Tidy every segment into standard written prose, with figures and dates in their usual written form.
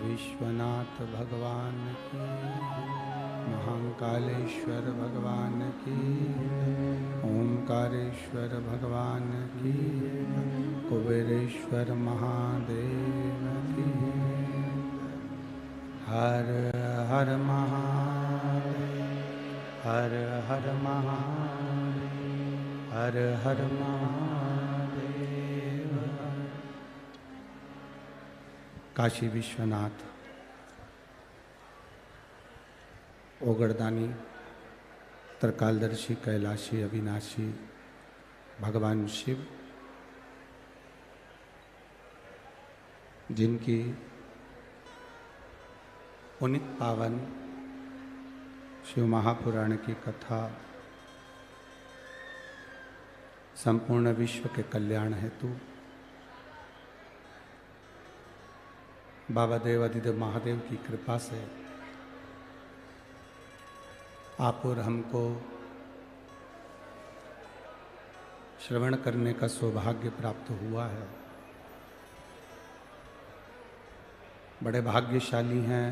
विश्वनाथ भगवान की, महाकालेश्वर भगवान की, ओंकारेश्वर भगवान की, कुबेरेश्वर महादेव की। हर हर महादेव, हर हर महादेव, हर हर महादेव। काशी विश्वनाथ, ओगरदानी, त्रिकालदर्शी, कैलाशी, अविनाशी भगवान शिव, जिनकी पुनीत पावन शिव महापुराण की कथा संपूर्ण विश्व के कल्याण हेतु बाबा देव अधिदेव महादेव की कृपा से आप और हमको श्रवण करने का सौभाग्य प्राप्त हुआ है। बड़े भाग्यशाली हैं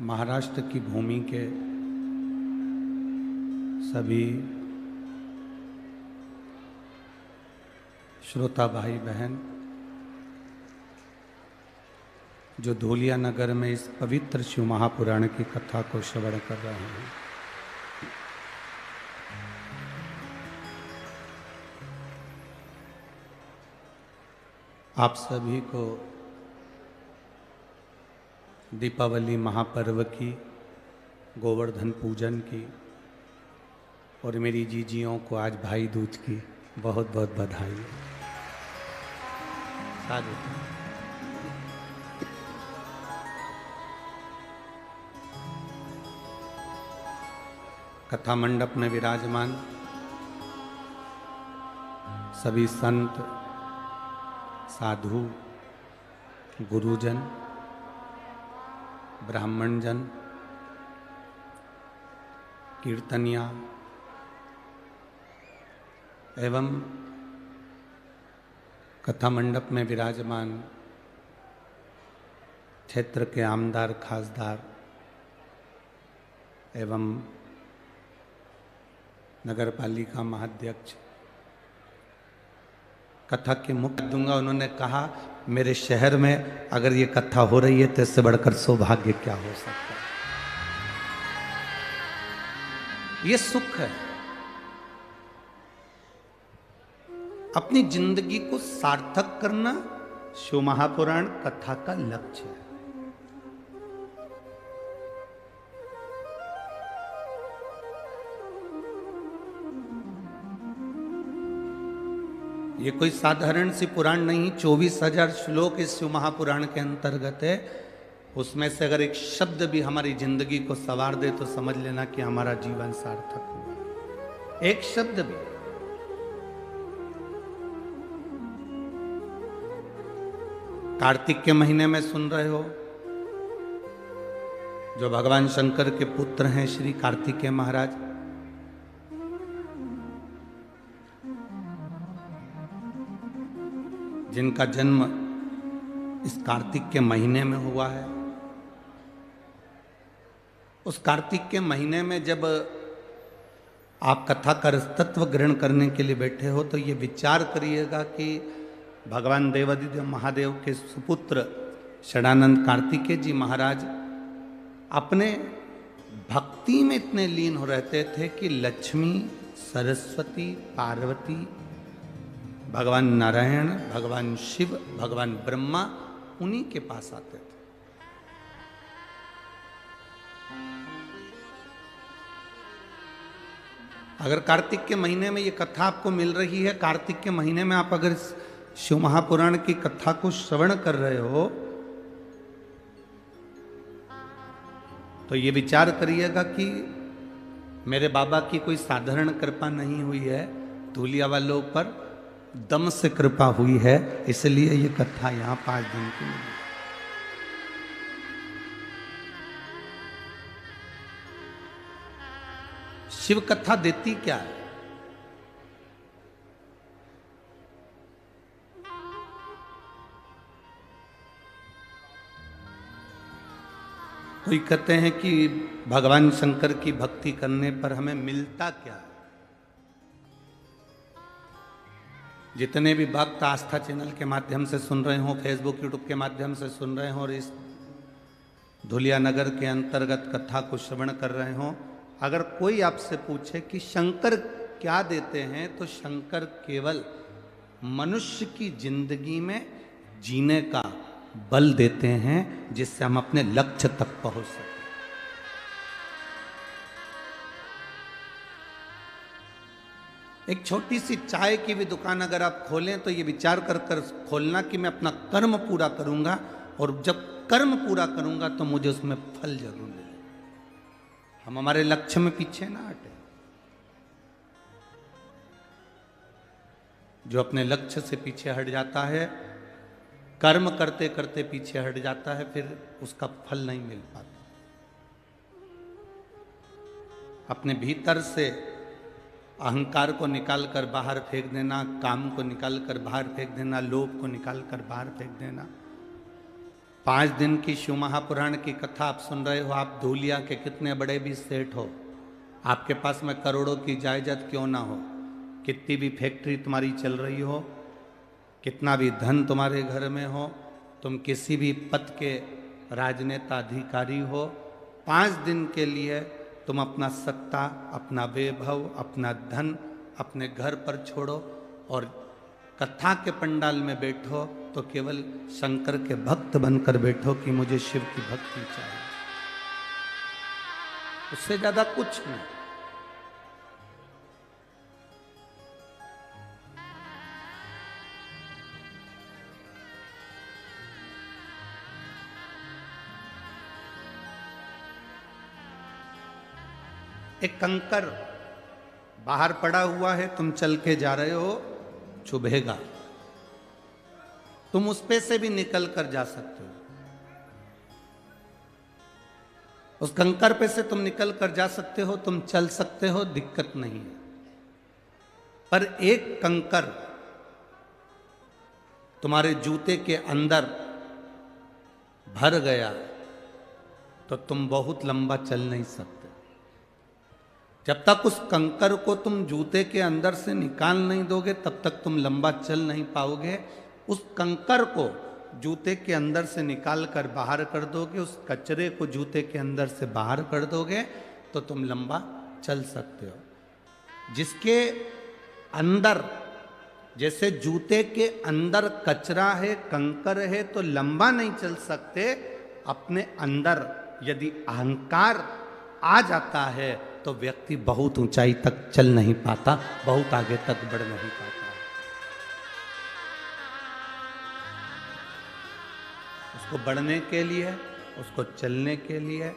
महाराष्ट्र की भूमि के सभी श्रोता भाई बहन जो धूलिया नगर में इस पवित्र शिव महापुराण की कथा को श्रवण कर रहे हैं। आप सभी को दीपावली महापर्व की, गोवर्धन पूजन की और मेरी जीजियों को आज भाई दूज की बहुत बहुत बधाई। साधु कथा मंडप में विराजमान सभी संत, साधु, गुरुजन, ब्राह्मणजन, कीर्तनिया एवं कथा मंडप में विराजमान क्षेत्र के आमदार, खासदार एवं नगर पालिका महाध्यक्ष, कथा के मुख्य दूंगा। उन्होंने कहा मेरे शहर में अगर ये कथा हो रही है तो इससे बढ़कर सौभाग्य क्या हो सकता है। ये सुख है। अपनी जिंदगी को सार्थक करना शिव महापुराण कथा का लक्ष्य है। ये कोई साधारण सी पुराण नहीं, 24,000 श्लोक इस शिव महापुराण के अंतर्गत है। उसमें से अगर एक शब्द भी हमारी जिंदगी को संवार दे तो समझ लेना कि हमारा जीवन सार्थक हुआ। एक शब्द भी। कार्तिक के महीने में सुन रहे हो, जो भगवान शंकर के पुत्र हैं श्री कार्तिकेय महाराज, जिनका जन्म इस कार्तिक के महीने में हुआ है। उस कार्तिक के महीने में जब आप कथा का तत्व ग्रहण करने के लिए बैठे हो तो ये विचार करिएगा कि भगवान देवादिदेव महादेव के सुपुत्र षडानंद कार्तिकेय जी महाराज अपने भक्ति में इतने लीन हो रहते थे कि लक्ष्मी, सरस्वती, पार्वती, भगवान नारायण, भगवान शिव, भगवान ब्रह्मा उन्हीं के पास आते थे। अगर कार्तिक के महीने में ये कथा आपको मिल रही है, कार्तिक के महीने में आप अगर शिव महापुराण की कथा को श्रवण कर रहे हो तो ये विचार करिएगा कि मेरे बाबा की कोई साधारण कृपा नहीं हुई है, धूलिया वालों पर दम से कृपा हुई है, इसलिए ये कथा यहां 5 दिन की मिली। शिव कथा देती क्या है? कोई कहते हैं कि भगवान शंकर की भक्ति करने पर हमें मिलता क्या है। जितने भी भक्त आस्था चैनल के माध्यम से सुन रहे हो, फेसबुक यूट्यूब के माध्यम से सुन रहे हो और इस धुलिया नगर के अंतर्गत कथा को श्रवण कर रहे हो, अगर कोई आपसे पूछे कि शंकर क्या देते हैं तो शंकर केवल मनुष्य की जिंदगी में जीने का बल देते हैं जिससे हम अपने लक्ष्य तक पहुंच सकें। एक छोटी सी चाय की भी दुकान अगर आप खोलें तो ये विचार कर कर खोलना कि मैं अपना कर्म पूरा करूंगा और जब कर्म पूरा करूंगा तो मुझे उसमें फल जरूर मिले। हम हमारे लक्ष्य में पीछे ना हटे। जो अपने लक्ष्य से पीछे हट जाता है, कर्म करते करते पीछे हट जाता है, फिर उसका फल नहीं मिल पाता। अपने भीतर से अहंकार को निकाल कर बाहर फेंक देना, काम को निकाल कर बाहर फेंक देना, लोभ को निकाल कर बाहर फेंक देना। 5 दिन की शिव महापुराण की कथा आप सुन रहे हो। आप धूलिया के कितने बड़े भी सेठ हो, आपके पास में करोड़ों की जायदाद क्यों ना हो, कितनी भी फैक्ट्री तुम्हारी चल रही हो, कितना भी धन तुम्हारे घर में हो, तुम किसी भी पद के राजनेता अधिकारी हो, 5 दिन के लिए तुम अपना सत्ता, अपना वैभव, अपना धन अपने घर पर छोड़ो और कथा के पंडाल में बैठो तो केवल शंकर के भक्त बनकर बैठो कि मुझे शिव की भक्ति चाहिए। उससे ज्यादा कुछ नहीं। एक कंकर बाहर पड़ा हुआ है, तुम चल के जा रहे हो, चुभेगा, तुम उस पे से भी निकल कर जा सकते हो। उस कंकर पे से तुम निकल कर जा सकते हो, तुम चल सकते हो, दिक्कत नहीं है। पर एक कंकर तुम्हारे जूते के अंदर भर गया तो तुम बहुत लंबा चल नहीं सकते। जब तक उस कंकर को तुम जूते के अंदर से निकाल नहीं दोगे तब तक तुम लंबा चल नहीं पाओगे। उस कंकर को जूते के अंदर से निकाल कर बाहर कर दोगे, उस कचरे को जूते के अंदर से बाहर कर दोगे तो तुम लंबा चल सकते हो। जिसके अंदर, जैसे जूते के अंदर कचरा है, कंकर है, तो लंबा नहीं चल सकते। अपने अंदर यदि अहंकार आ जाता है तो व्यक्ति बहुत ऊंचाई तक चल नहीं पाता, बहुत आगे तक बढ़ नहीं पाता। उसको बढ़ने के लिए, उसको चलने के लिए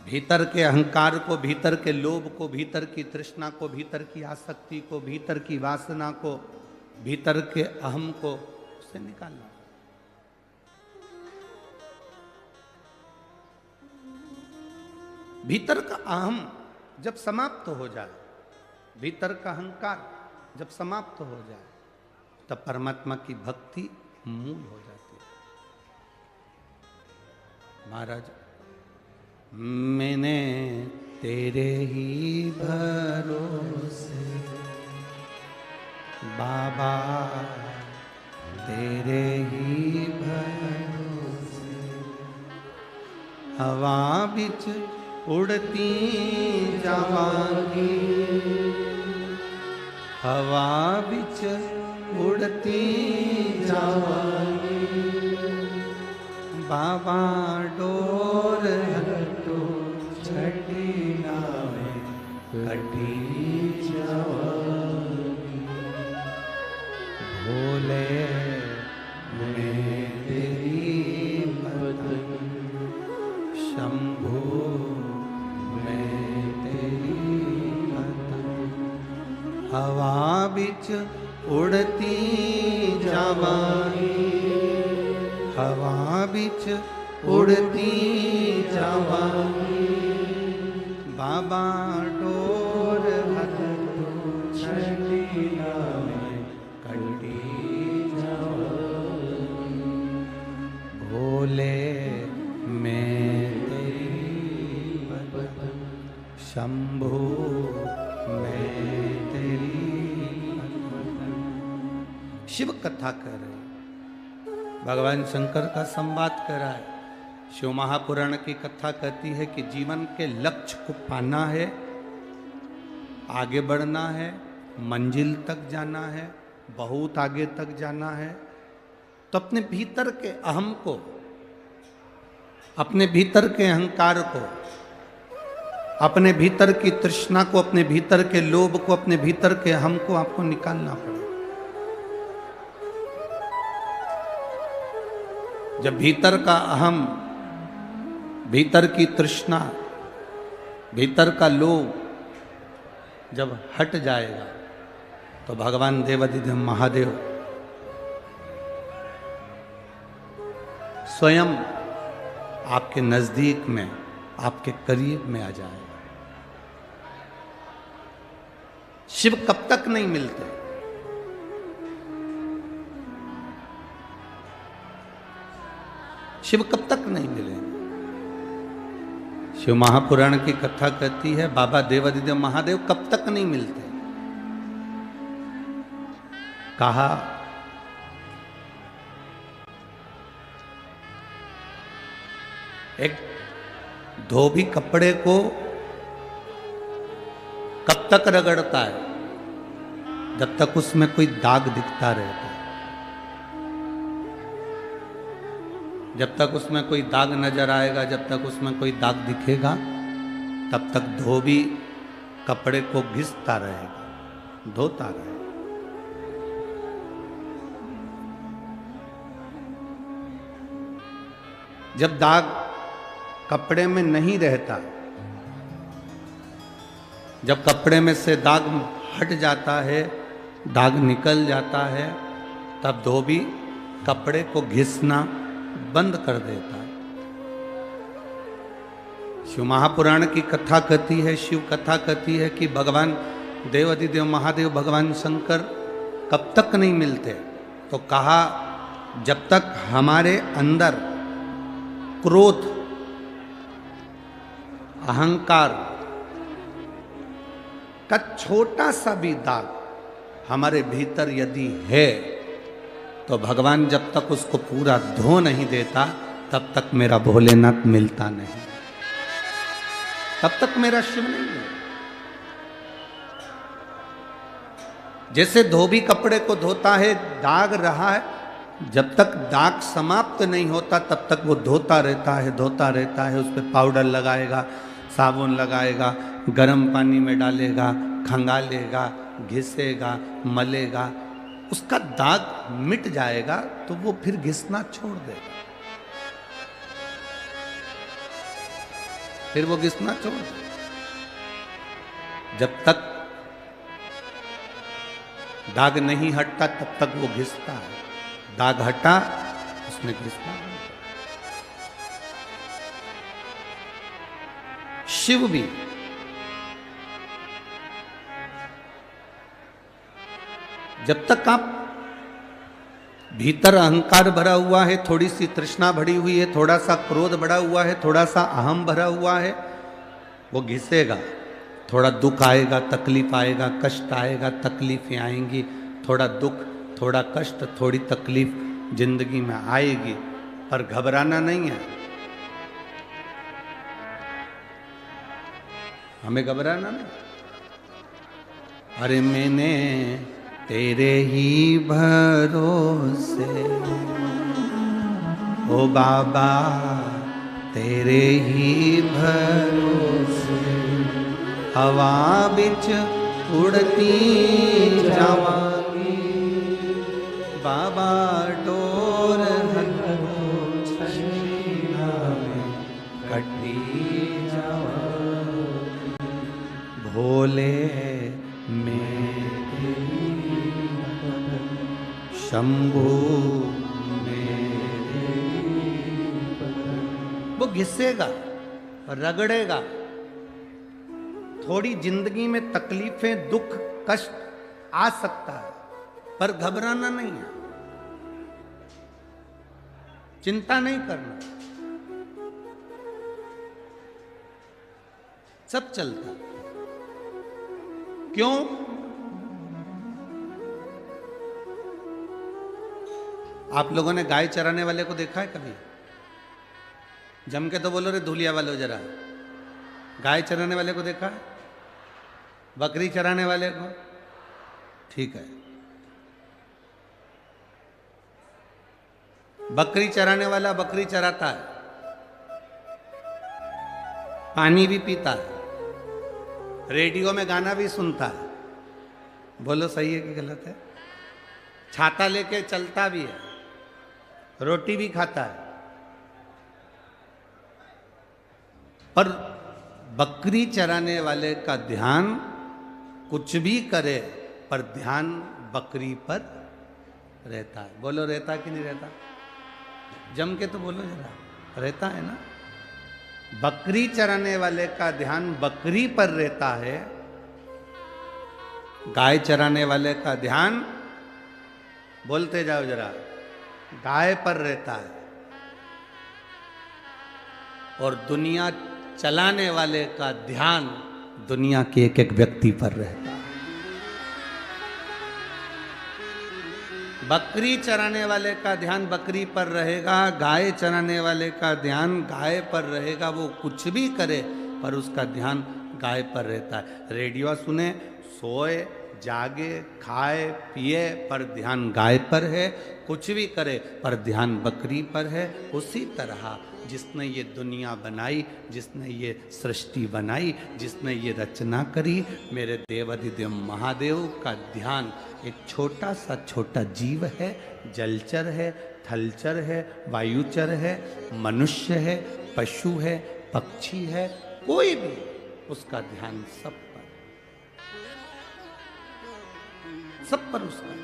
भीतर के अहंकार को, भीतर के लोभ को, भीतर की तृष्णा को, भीतर की आसक्ति को, भीतर की वासना को, भीतर के अहम को उससे निकालना। भीतर का अहम जब समाप्त हो जाए, भीतर का अहंकार जब समाप्त हो जाए, तब परमात्मा की भक्ति मूल हो जाती है। महाराज, मैंने तेरे ही भरोसे बाबा, तेरे ही भरोसे हवा बिच उड़ती जावांगी, हवा बिच उड़ती जावांगी बाबा, डोर हटो छठी नावे कटी जावांगी भोले मैं तेरी पतंग, शंभू मैं तेरी पतंग हवा बिच उड़ती जावांगी, हवा बिच उड़ती जावांगी बाबा, डोर हटो छठी नावे कटी जावांगी भोले मैं तेरी पतंग, शंभू मैं तेरी पतंग। शिव कथा कर रहे, भगवान शंकर का संवाद कर रहा है। शिव महापुराण की कथा कहती है कि जीवन के लक्ष्य को पाना है, आगे बढ़ना है, मंजिल तक जाना है, बहुत आगे तक जाना है, तो अपने भीतर के अहम को, अपने भीतर के अहंकार को, अपने भीतर की तृष्णा को, अपने भीतर के लोभ को, अपने भीतर के अहम को आपको निकालना पड़ेगा। जब भीतर का अहम, भीतर की तृष्णा, भीतर का लोभ जब हट जाएगा तो भगवान देवाधिदेव महादेव स्वयं आपके नजदीक में, आपके करीब में आ जाएगा। शिव कब तक नहीं मिलते? शिव कब तक नहीं मिलेंगे? शिव महापुराण की कथा कहती है बाबा देवाधिदेव महादेव कब तक नहीं मिलते। कहा एक धोबी कपड़े को कब तक रगड़ता है? जब तक उसमें कोई दाग दिखता रहता है। जब तक उसमें कोई दाग नजर आएगा, जब तक उसमें कोई दाग दिखेगा, तब तक धोबी कपड़े को घिसता रहेगा, धोता रहेगा। जब दाग कपड़े में नहीं रहता, जब कपड़े में से दाग हट जाता है, दाग निकल जाता है, तब धोबी कपड़े को घिसना बंद कर देता है। शिव महापुराण की कथा कहती है, शिव कथा कहती है कि भगवान देवाधिदेव महादेव, भगवान शंकर कब तक नहीं मिलते? तो कहा जब तक हमारे अंदर क्रोध, अहंकार का छोटा सा भी दाग हमारे भीतर यदि है, तो भगवान जब तक उसको पूरा धो नहीं देता, तब तक मेरा भोलेनाथ मिलता नहीं, तब तक मेरा शिव नहीं मिलता। जैसे धोबी कपड़े को धोता है, दाग रहा है, जब तक दाग समाप्त नहीं होता तब तक वो धोता रहता है, धोता रहता है। उस पर पाउडर लगाएगा, साबुन लगाएगा, गर्म पानी में डालेगा, खंगालेगा, घिसेगा, मलेगा, उसका दाग मिट जाएगा तो वो फिर घिसना छोड़ देगा, फिर वो घिसना छोड़ देगा। जब तक दाग नहीं हटता तब तक वो घिसता है, दाग हटा उसने घिसना बंद कर। शिव भी जब तक आप भीतर अहंकार भरा हुआ है, थोड़ी सी तृष्णा भरी हुई है, थोड़ा सा क्रोध भरा हुआ है, थोड़ा सा अहम भरा हुआ है, वो घिसेगा, थोड़ा दुख आएगा, तकलीफ आएगा, कष्ट आएगा, तकलीफें आएंगी, थोड़ा दुख, थोड़ा कष्ट, थोड़ी तकलीफ जिंदगी में आएगी, पर घबराना नहीं है। हमें घबराना नहीं। अरे मैंने तेरे ही भरोसे ओ बाबा, तेरे ही भरोसे हवा बिच उड़ती जावांगी, बाबा डोर छछीना में कटी जावांगी, भोले में शंभू वो घिसेगा, रगड़ेगा, थोड़ी जिंदगी में तकलीफें, दुख, कष्ट आ सकता है, पर घबराना नहीं है, चिंता नहीं करना, सब चलता है। क्यों? आप लोगों ने गाय चराने वाले को देखा है कभी? जम के तो बोलो रे धूलिया वालों जरा। गाय चराने वाले को देखा है? बकरी चराने वाले को? ठीक है। बकरी चराने वाला बकरी चराता है, पानी भी पीता है, रेडियो में गाना भी सुनता है, बोलो सही है कि गलत है? छाता लेके चलता भी है, रोटी भी खाता है, पर बकरी चराने वाले का ध्यान कुछ भी करे, पर ध्यान बकरी पर रहता है। बोलो रहता कि नहीं रहता? जम के तो बोलो जरा, रहता है ना? बकरी चराने वाले का ध्यान बकरी पर रहता है, गाय चराने वाले का ध्यान, बोलते जाओ जरा, गाय पर रहता है, और दुनिया चलाने वाले का ध्यान दुनिया के एक एक व्यक्ति पर रहता है। बकरी चराने वाले का ध्यान बकरी पर रहेगा, गाय चराने वाले का ध्यान गाय पर रहेगा। वो कुछ भी करे पर उसका ध्यान गाय पर रहता है। रेडियो सुने, सोए, जागे, खाए, पिए, पर ध्यान गाय पर है। कुछ भी करे पर ध्यान बकरी पर है। उसी तरह जिसने ये दुनिया बनाई, जिसने ये सृष्टि बनाई, जिसने ये रचना करी, मेरे देवाधिदेव महादेव का ध्यान एक छोटा सा छोटा जीव है, जलचर है, थलचर है, वायुचर है, मनुष्य है, पशु है, पक्षी है, कोई भी, उसका ध्यान सब पर उसका।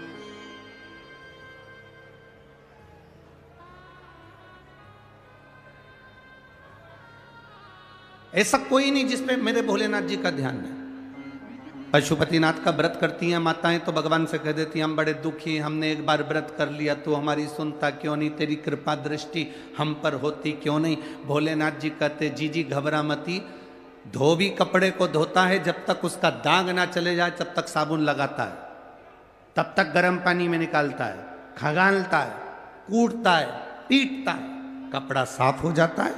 ऐसा कोई नहीं जिसपे मेरे भोलेनाथ जी का ध्यान नहीं। पशुपतिनाथ का व्रत करती हैं माताएं तो भगवान से कह देती हैं, हम बड़े दुखी, हमने एक बार व्रत कर लिया तो हमारी सुनता क्यों नहीं, तेरी कृपा दृष्टि हम पर होती क्यों नहीं। भोलेनाथ जी कहते, जी घबरा मती, धोबी कपड़े को धोता है, जब तक उसका दाग ना चले जाए तब तक साबुन लगाता है, तब तक गर्म पानी में निकालता है, खंगालता है, कूटता है, पीटता है, कपड़ा साफ हो जाता है,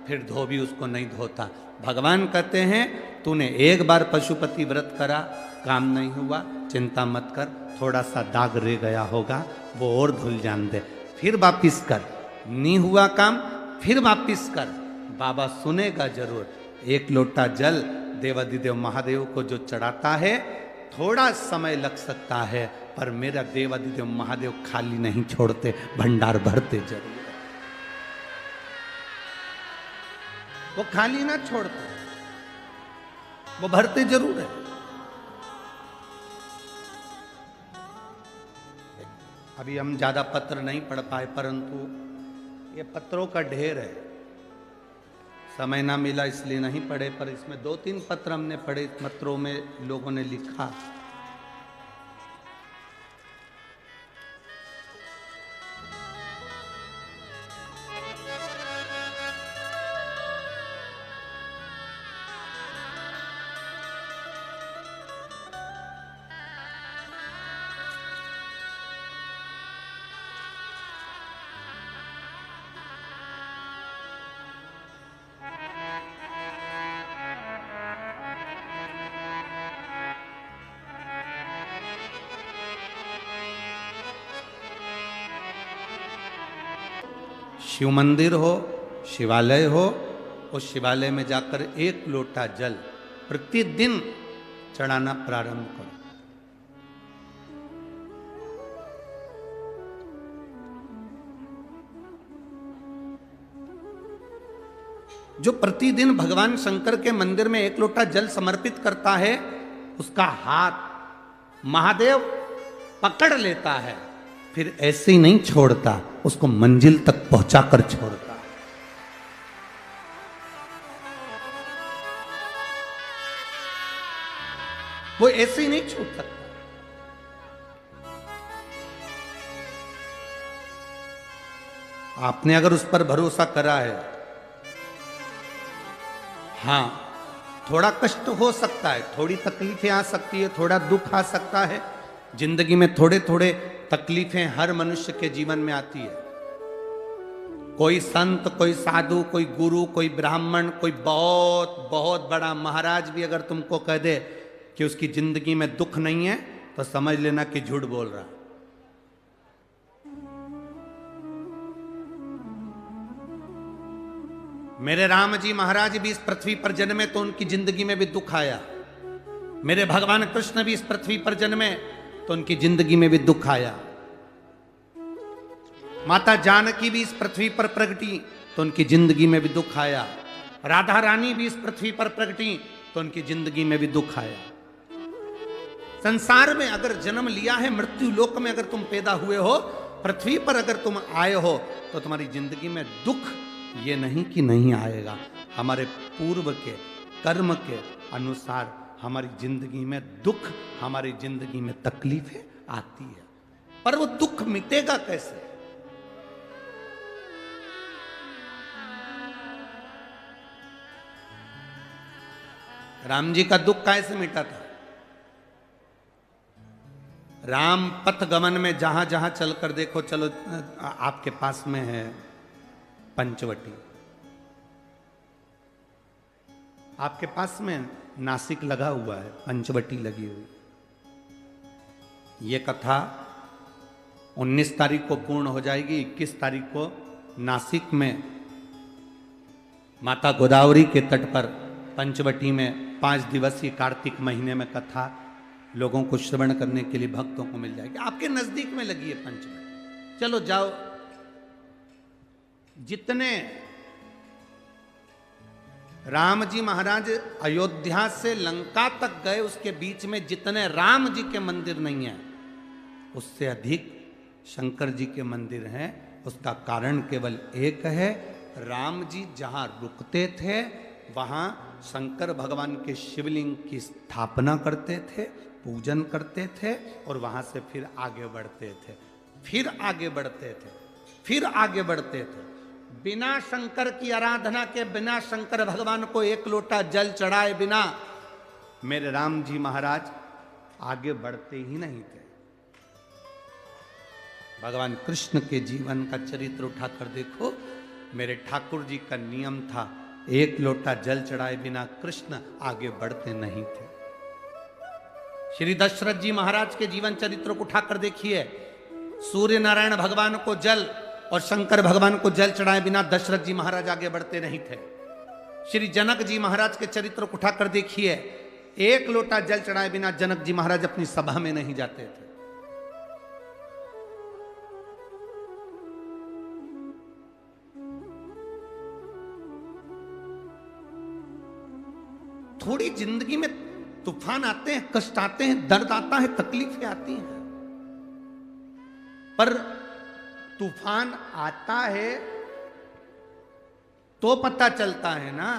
फिर धोबी उसको नहीं धोता। भगवान कहते हैं, तूने एक बार पशुपति व्रत करा, काम नहीं हुआ, चिंता मत कर, थोड़ा सा दाग रह गया होगा, वो और धुल जान दे, फिर वापिस कर, नहीं हुआ काम फिर वापिस कर, बाबा सुनेगा जरूर। एक लोटा जल देवाधिदेव महादेव को जो चढ़ाता है, थोड़ा समय लग सकता है, पर मेरा देवाधिदेव महादेव खाली नहीं छोड़ते, भंडार भरते जरूर। वो खाली ना छोड़ते, वो भरते जरूर है। अभी हम ज्यादा पत्र नहीं पढ़ पाए, परंतु ये पत्रों का ढेर है, समय ना मिला इसलिए नहीं पढ़े, पर इसमें 2-3 पत्र हमने पढ़े। पत्रों में लोगों ने लिखा, शिव मंदिर हो, शिवालय हो, उस शिवालय में जाकर एक लोटा जल प्रतिदिन चढ़ाना प्रारंभ करो। जो प्रतिदिन भगवान शंकर के मंदिर में एक लोटा जल समर्पित करता है, उसका हाथ महादेव पकड़ लेता है, फिर ऐसे ही नहीं छोड़ता, उसको मंजिल तक पहुंचाकर छोड़ता है। वो ऐसे ही नहीं छूट सकता। आपने अगर उस पर भरोसा करा है, हां, थोड़ा कष्ट हो सकता है, थोड़ी तकलीफें आ सकती है, थोड़ा दुख आ सकता है। जिंदगी में थोड़े थोड़े तकलीफें हर मनुष्य के जीवन में आती है। कोई संत, कोई साधु, कोई गुरु, कोई ब्राह्मण, कोई बहुत बहुत बड़ा महाराज भी अगर तुमको कह दे कि उसकी जिंदगी में दुख नहीं है, तो समझ लेना कि झूठ बोल रहा। मेरे राम जी महाराज भी इस पृथ्वी पर जन्मे तो उनकी जिंदगी में भी दुख आया। मेरे भगवान कृष्ण भी इस पृथ्वी पर जन्मे तो उनकी जिंदगी में भी दुख आया। माता जानकी भी इस पृथ्वी पर प्रगटी तो उनकी जिंदगी में भी दुख आया। राधा रानी भी इस पृथ्वी पर प्रगटी तो उनकी जिंदगी में भी दुख आया। संसार में अगर जन्म लिया है, मृत्यु लोक में अगर तुम पैदा हुए हो, पृथ्वी पर अगर तुम आए हो, तो तुम्हारी जिंदगी में दुख ये नहीं कि नहीं आएगा। हमारे पूर्व के कर्म के अनुसार हमारी जिंदगी में दुख, हमारी जिंदगी में तकलीफें आती है, पर वो दुख मिटेगा कैसे? राम जी का दुख कैसे मिटा था? राम पथ गमन में जहां जहां चलकर देखो, चलो आपके पास में है पंचवटी, आपके पास में नासिक लगा हुआ है, पंचवटी लगी हुई। ये कथा 19 तारीख को पूर्ण हो जाएगी। 21 तारीख को नासिक में माता गोदावरी के तट पर पंचवटी में 5 दिवसीय कार्तिक महीने में कथा लोगों को श्रवण करने के लिए भक्तों को मिल जाएगी। आपके नजदीक में लगी है पंचवटी, चलो जाओ। जितने राम जी महाराज अयोध्या से लंका तक गए, उसके बीच में जितने राम जी के मंदिर नहीं है, उससे अधिक शंकर जी के मंदिर हैं। उसका कारण केवल एक है, राम जी जहां रुकते थे वहां शंकर भगवान के शिवलिंग की स्थापना करते थे, पूजन करते थे, और वहां से फिर आगे बढ़ते थे, फिर आगे बढ़ते थे, फिर आगे बढ़ते थे। बिना शंकर की आराधना के, बिना शंकर भगवान को एक लोटा जल चढ़ाए बिना मेरे राम जी महाराज आगे बढ़ते ही नहीं थे। भगवान कृष्ण के जीवन का चरित्र उठाकर देखो। मेरे ठाकुर जी का नियम था, एक लोटा जल चढ़ाए बिना कृष्ण आगे बढ़ते नहीं थे। श्री दशरथ जी महाराज के जीवन चरित्र को उठाकर देखिए। सूर्य नारायण भगवान को जल और शंकर भगवान को जल चढ़ाए बिना दशरथ जी महाराज आगे बढ़ते नहीं थे। श्री जनक जी महाराज के चरित्र को उठाकर देखिए। एक लोटा जल चढ़ाए बिना जनक जी महाराज अपनी सभा में नहीं जाते थे। थोड़ी जिंदगी में तूफान आते हैं, कष्ट आते हैं, दर्द आता है, तकलीफें आती हैं, पर तूफान आता है तो पता चलता है ना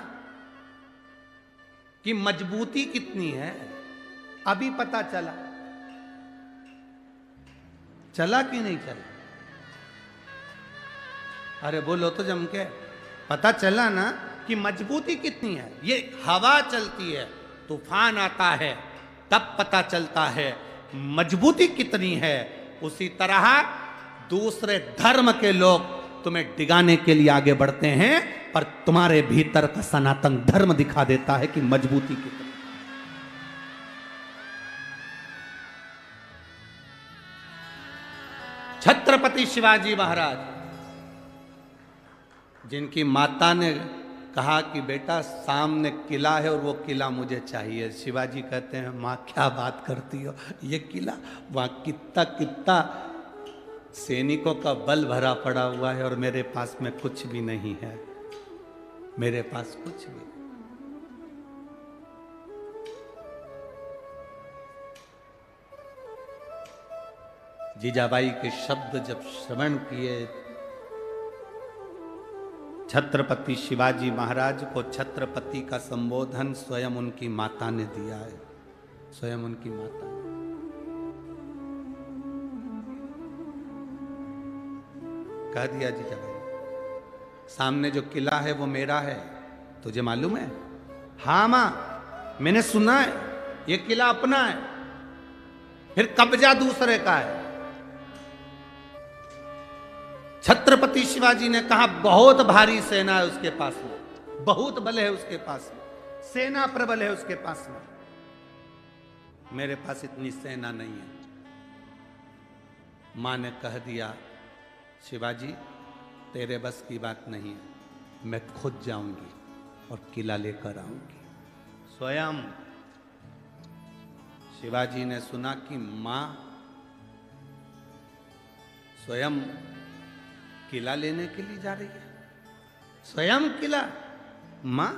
कि मजबूती कितनी है। अभी पता चला, चला कि नहीं चला? अरे बोलो तो जम के, पता चला ना कि मजबूती कितनी है। ये हवा चलती है, तूफान आता है, तब पता चलता है मजबूती कितनी है। उसी तरह दूसरे धर्म के लोग तुम्हें डिगाने के लिए आगे बढ़ते हैं, पर तुम्हारे भीतर का सनातन धर्म दिखा देता है कि मजबूती कितनी। छत्रपति शिवाजी महाराज जिनकी माता ने कहा कि बेटा सामने किला है और वो किला मुझे चाहिए, शिवाजी कहते हैं माँ क्या बात करती हो, ये किला वहाँ कितना कितना सैनिकों का बल भरा पड़ा हुआ है और मेरे पास में कुछ भी नहीं है, मेरे पास कुछ भी। जीजाबाई के शब्द जब श्रवण किए, छत्रपति शिवाजी महाराज को छत्रपति का संबोधन स्वयं उनकी माता ने दिया है, स्वयं उनकी माता ने। कह दिया जीजाबाई, सामने जो किला है वो मेरा है, तुझे मालूम है? हाँ मां, मैंने सुना है ये किला अपना है, फिर कब्जा दूसरे का है। छत्रपति शिवाजी ने कहा बहुत भारी सेना है उसके पास में, बहुत बल है उसके पास में, सेना प्रबल है उसके पास में, मेरे पास इतनी सेना नहीं है। मां ने कह दिया शिवाजी तेरे बस की बात नहीं है, मैं खुद जाऊंगी और किला लेकर आऊंगी। स्वयं शिवाजी ने सुना कि मां स्वयं किला लेने के लिए जा रही है, स्वयं किला। मां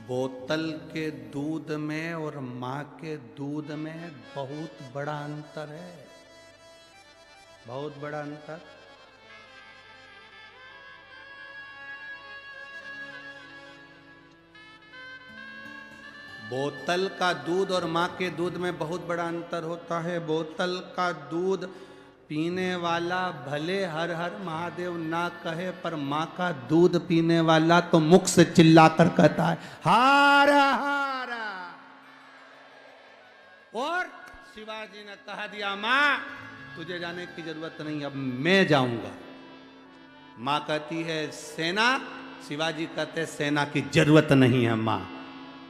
बोतल के दूध में और मां के दूध में बहुत बड़ा अंतर है, बहुत बड़ा अंतर। बोतल का दूध और माँ के दूध में बहुत बड़ा अंतर होता है। बोतल का दूध पीने वाला भले हर हर महादेव ना कहे, पर माँ का दूध पीने वाला तो मुख से चिल्लाकर कहता है हार हार। और शिवाजी ने कहा दिया माँ तुझे जाने की जरूरत नहीं, अब मैं जाऊंगा। माँ कहती है सेना, शिवाजी कहते सेना की जरूरत नहीं है माँ,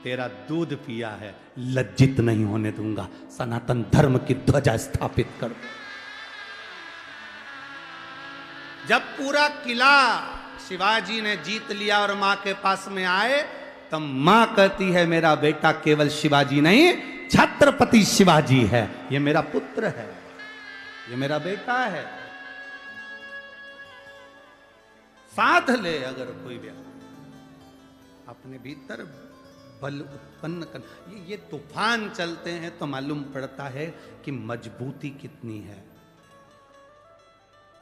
तेरा दूध पिया है, लज्जित नहीं होने दूंगा, सनातन धर्म की ध्वजा स्थापित कर दो। जब पूरा किला शिवाजी ने जीत लिया और मां के पास में आए, तब मां कहती है मेरा बेटा केवल शिवाजी नहीं, छत्रपति शिवाजी है, ये मेरा पुत्र है, ये मेरा बेटा है। साध ले अगर कोई व्यक्ति अपने भीतर बल उत्पन्न कर, ये तूफान चलते हैं तो मालूम पड़ता है कि मजबूती कितनी है।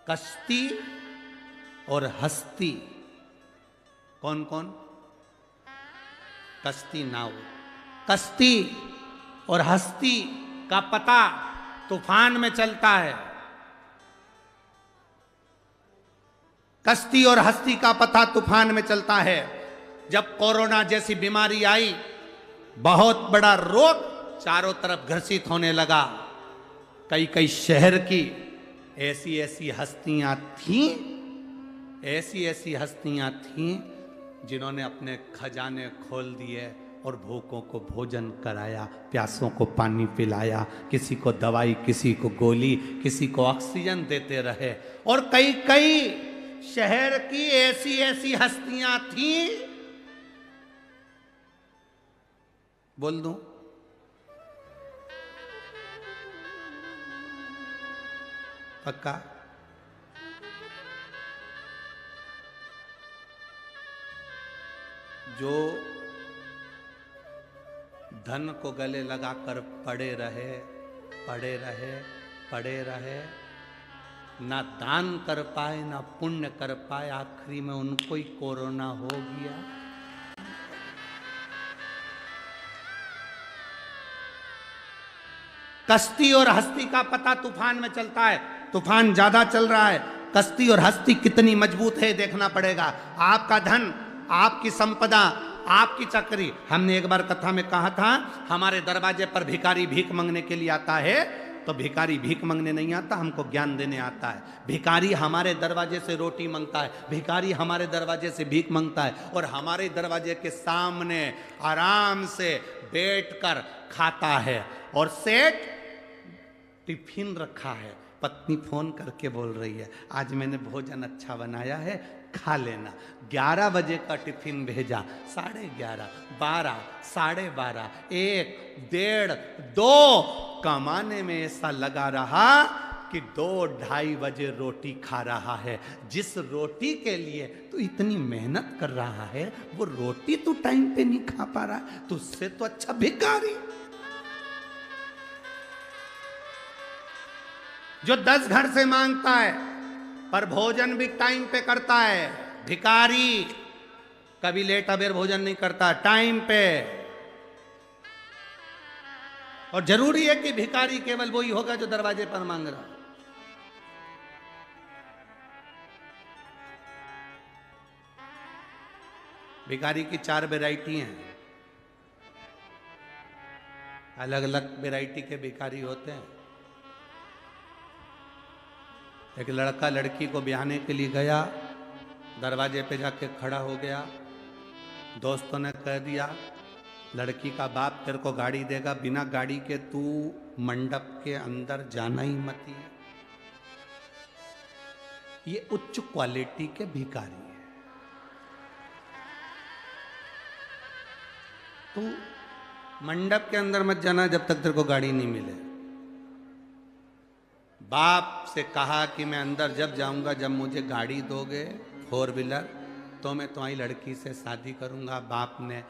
कश्ती और हस्ती, कौन कौन? कश्ती नाव, कश्ती और हस्ती का पता तूफान में चलता है। कश्ती और हस्ती का पता तूफान में चलता है। जब कोरोना जैसी बीमारी आई, बहुत बड़ा रोग चारों तरफ घर्षित होने लगा, कई कई शहर की ऐसी ऐसी हस्तियां थीं, ऐसी ऐसी हस्तियां थीं जिन्होंने अपने खजाने खोल दिए और भूखों को भोजन कराया, प्यासों को पानी पिलाया, किसी को दवाई, किसी को गोली, किसी को ऑक्सीजन देते रहे। और कई कई शहर की ऐसी ऐसी हस्तियां थीं, बोल दूं, पक्का? जो धन को गले लगाकर पड़े रहे, पड़े रहे, पड़े रहे, ना दान कर पाए ना पुण्य कर पाए, आखिरी में उनको ही कोरोना हो गया। कश्ती और हस्ती का पता तूफान में चलता है। तूफान ज्यादा चल रहा है, कश्ती और हस्ती कितनी मजबूत है देखना पड़ेगा। आपका धन, आपकी संपदा, आपकी चक्री। हमने एक बार कथा में कहा था, हमारे दरवाजे पर भिखारी भीख मांगने के लिए आता है, तो भिखारी भीख मांगने नहीं आता, हमको ज्ञान देने आता है। भिखारी हमारे दरवाजे से रोटी मांगता है, भिखारी हमारे दरवाजे से भीख मांगता है, और हमारे दरवाजे के सामने आराम से बैठकर खाता है। और सेठ टिफिन रखा है, पत्नी फोन करके बोल रही है आज मैंने भोजन अच्छा बनाया है, खा लेना। 11 बजे का टिफिन भेजा, 11:30, 12, 12:30, 1, 1:30, 2 कमाने में ऐसा लगा रहा कि 2-2:30 बजे रोटी खा रहा है। जिस रोटी के लिए तू इतनी मेहनत कर रहा है वो रोटी तू टाइम पे नहीं खा पा रहा, तुझसे तो अच्छा भिखारी जो 10 घर से मांगता है पर भोजन भी टाइम पे करता है। भिखारी कभी लेट अबेर भोजन नहीं करता, टाइम पे। और जरूरी है कि भिखारी केवल वही होगा जो दरवाजे पर मांग रहा। भिखारी की 4 वैरायटी हैं, अलग अलग वैरायटी के भिखारी होते हैं। एक लड़का लड़की को ब्याहने के लिए गया, दरवाजे पे जाके खड़ा हो गया, दोस्तों ने कह दिया लड़की का बाप तेरे को गाड़ी देगा, बिना गाड़ी के तू मंडप के अंदर जाना ही मत ही। ये उच्च क्वालिटी के भिखारी है। तू मंडप के अंदर मत जाना जब तक तेरे को गाड़ी नहीं मिले। बाप से कहा कि मैं अंदर जब जाऊंगा जब मुझे गाड़ी दोगे 4 व्हीलर तो मैं तुम्हारी लड़की से शादी करूंगा। बाप ने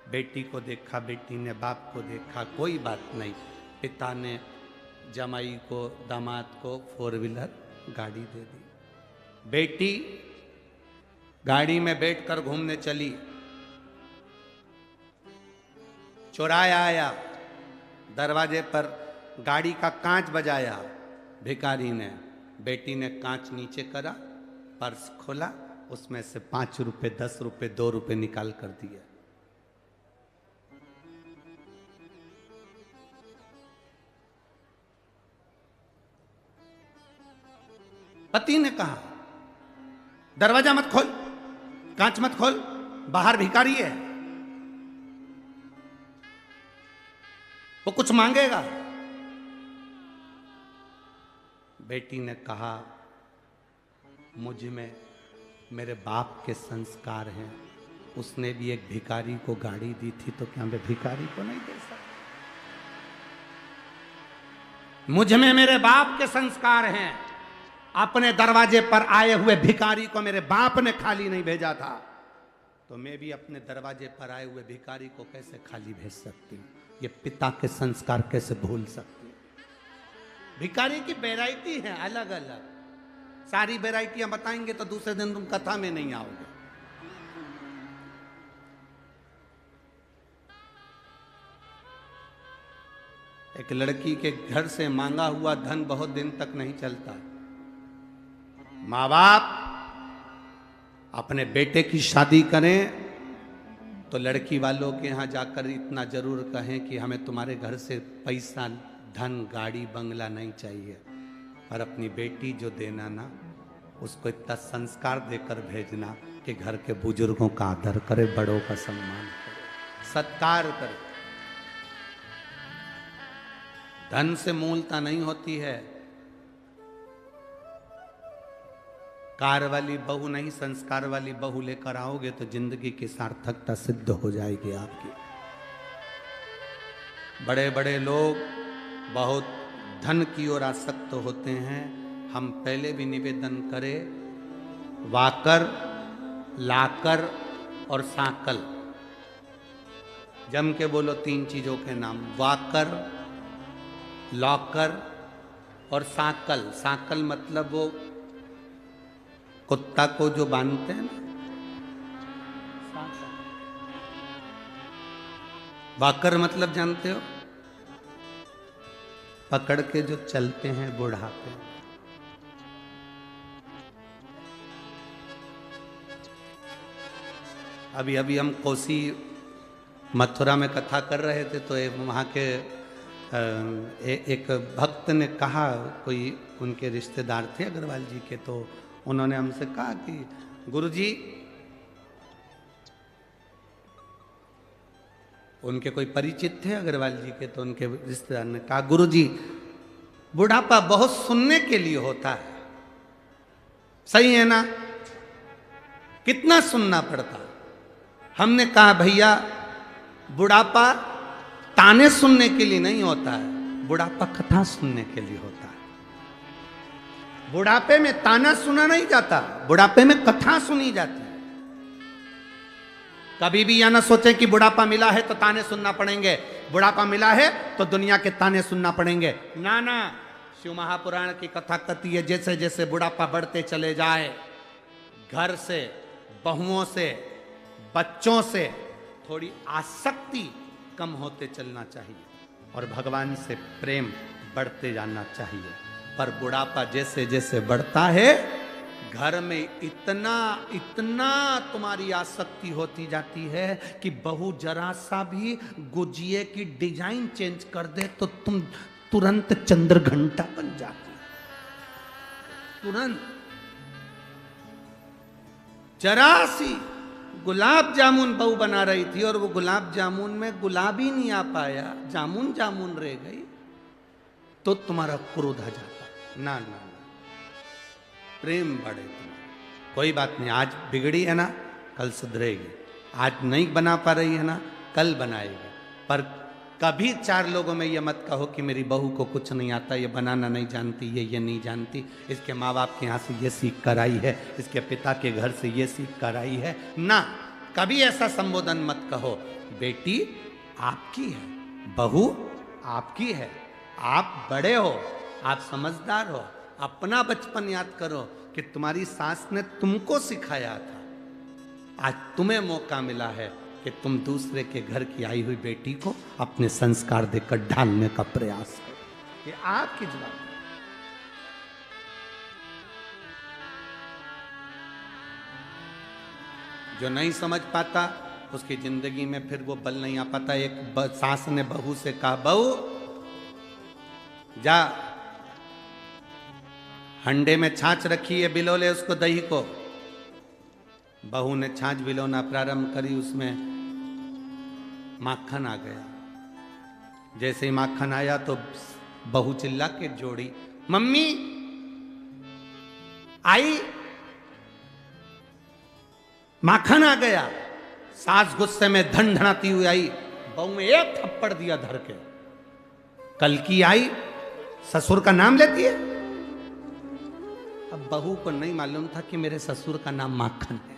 बेटी को देखा, बेटी ने बाप को देखा, कोई बात नहीं। पिता ने जमाई को, दामाद को 4 व्हीलर गाड़ी दे दी। बेटी गाड़ी में बैठकर घूमने चली, चौराया आया, दरवाजे पर गाड़ी का कांच बजाया। भिखारी ने, बेटी ने कांच नीचे करा, पर्स खोला, उसमें से 5 रुपए, 10 रुपए, 2 रुपए निकाल कर दिया। पति ने कहा दरवाजा मत खोल, कांच मत खोल, बाहर भिखारी है, वो कुछ मांगेगा। बेटी ने कहा मुझ में मेरे बाप के संस्कार हैं, उसने भी एक भिखारी को गाड़ी दी थी तो क्या मैं भिखारी को नहीं दे सकता? मुझ में मेरे बाप के संस्कार हैं, अपने दरवाजे पर आए हुए भिखारी को मेरे बाप ने खाली नहीं भेजा था, तो मैं भी अपने दरवाजे पर आए हुए भिखारी को कैसे खाली भेज सकती हूँ? ये पिता के संस्कार कैसे भूल सकती हूँ? भिखारी की वैरायटी है अलग अलग, सारी वैरायटियां बताएंगे तो दूसरे दिन तुम कथा में नहीं आओगे। एक लड़की के घर से मांगा हुआ धन बहुत दिन तक नहीं चलता। माँ बाप अपने बेटे की शादी करें तो लड़की वालों के यहाँ जाकर इतना जरूर कहें कि हमें तुम्हारे घर से पैसा, धन, गाड़ी, बंगला नहीं चाहिए, और अपनी बेटी जो देना ना उसको इतना संस्कार देकर भेजना कि घर के बुजुर्गों का आदर करे, बड़ों का सम्मान करे, सत्कार करे। धन से मूलता नहीं होती है। कार वाली बहू नहीं, संस्कार वाली बहू लेकर आओगे तो जिंदगी की सार्थकता सिद्ध हो जाएगी आपकी। बड़े बड़े लोग बहुत धन की ओर आसक्त होते हैं। हम पहले भी निवेदन करें, वाकर, लाकर और साकल, जम के बोलो 3 चीजों के नाम, वाकर, लॉकर और साकल। साकल मतलब वो कुत्ता को जो बांधते हैं ना, वाकर मतलब जानते हो, पकड़ के जो चलते हैं बुढ़ापे। अभी अभी हम कोसी मथुरा में कथा कर रहे थे तो वहाँ के एक भक्त ने कहा, कोई उनके रिश्तेदार थे अग्रवाल जी के, तो उन्होंने हमसे कहा कि गुरुजी उनके कोई परिचित थे अग्रवाल जी के, तो उनके रिश्तेदार ने कहा गुरुजी बुढ़ापा बहुत सुनने के लिए होता है, सही है ना, कितना सुनना पड़ता। हमने कहा भैया बुढ़ापा ताने सुनने के लिए नहीं होता है, बुढ़ापा कथा सुनने के लिए होता है। बुढ़ापे में ताना सुना नहीं जाता, बुढ़ापे में कथा सुनी जाती है। कभी भी यह ना सोचें कि बुढ़ापा मिला है तो ताने सुनना पड़ेंगे, बुढ़ापा मिला है तो दुनिया के ताने सुनना पड़ेंगे। ना ना, शिव महापुराण की कथा कहती है जैसे जैसे बुढ़ापा बढ़ते चले जाए, घर से, बहुओं से, बच्चों से थोड़ी आसक्ति कम होते चलना चाहिए और भगवान से प्रेम बढ़ते जाना चाहिए। पर बुढ़ापा जैसे जैसे बढ़ता है, घर में इतना इतना तुम्हारी आसक्ति होती जाती है कि बहू जरा सा भी गुजिये की डिजाइन चेंज कर दे तो तुम तुरंत चंद्र घंटा बन जाती, तुरंत। जरा सी गुलाब जामुन बहू बना रही थी और वो गुलाब जामुन में गुलाब ही नहीं आ पाया, जामुन जामुन रह गई, तो तुम्हारा क्रोध आ जाता। ना ना ना, प्रेम बढ़े तुम्हारा। कोई बात नहीं, आज बिगड़ी है ना, कल सुधरेगी। आज नहीं बना पा रही है ना, कल बनाएगी। पर कभी 4 लोगों में ये मत कहो कि मेरी बहू को कुछ नहीं आता, ये बनाना नहीं जानती, ये नहीं जानती, इसके माँ बाप के यहाँ से ये सीख कर आई है, इसके पिता के घर से ये सीख कर आई है। ना, कभी ऐसा संबोधन मत कहो। बेटी आपकी है, बहू आपकी है, आप बड़े हो, आप समझदार हो। अपना बचपन याद करो कि तुम्हारी सास ने तुमको सिखाया था। आज तुम्हें मौका मिला है कि तुम दूसरे के घर की आई हुई बेटी को अपने संस्कार देकर ढालने का प्रयास करो। ये आपकी जवाबदारी। जो नहीं समझ पाता उसकी जिंदगी में फिर वो बल नहीं आ पाता। एक सास ने बहू से कहा, बहू जा हंडे में छाछ रखी है, बिलो ले उसको दही को। बहू ने छाछ बिलोना प्रारंभ करी, उसमें माखन आ गया। जैसे ही माखन आया तो बहू चिल्ला के जोड़ी, मम्मी आई, माखन आ गया। सास गुस्से में धन धनाती हुई आई, बहू में एक थप्पड़ दिया धर के। कल की आई, ससुर का नाम लेती है। अब बहू को नहीं मालूम था कि मेरे ससुर का नाम माखन है,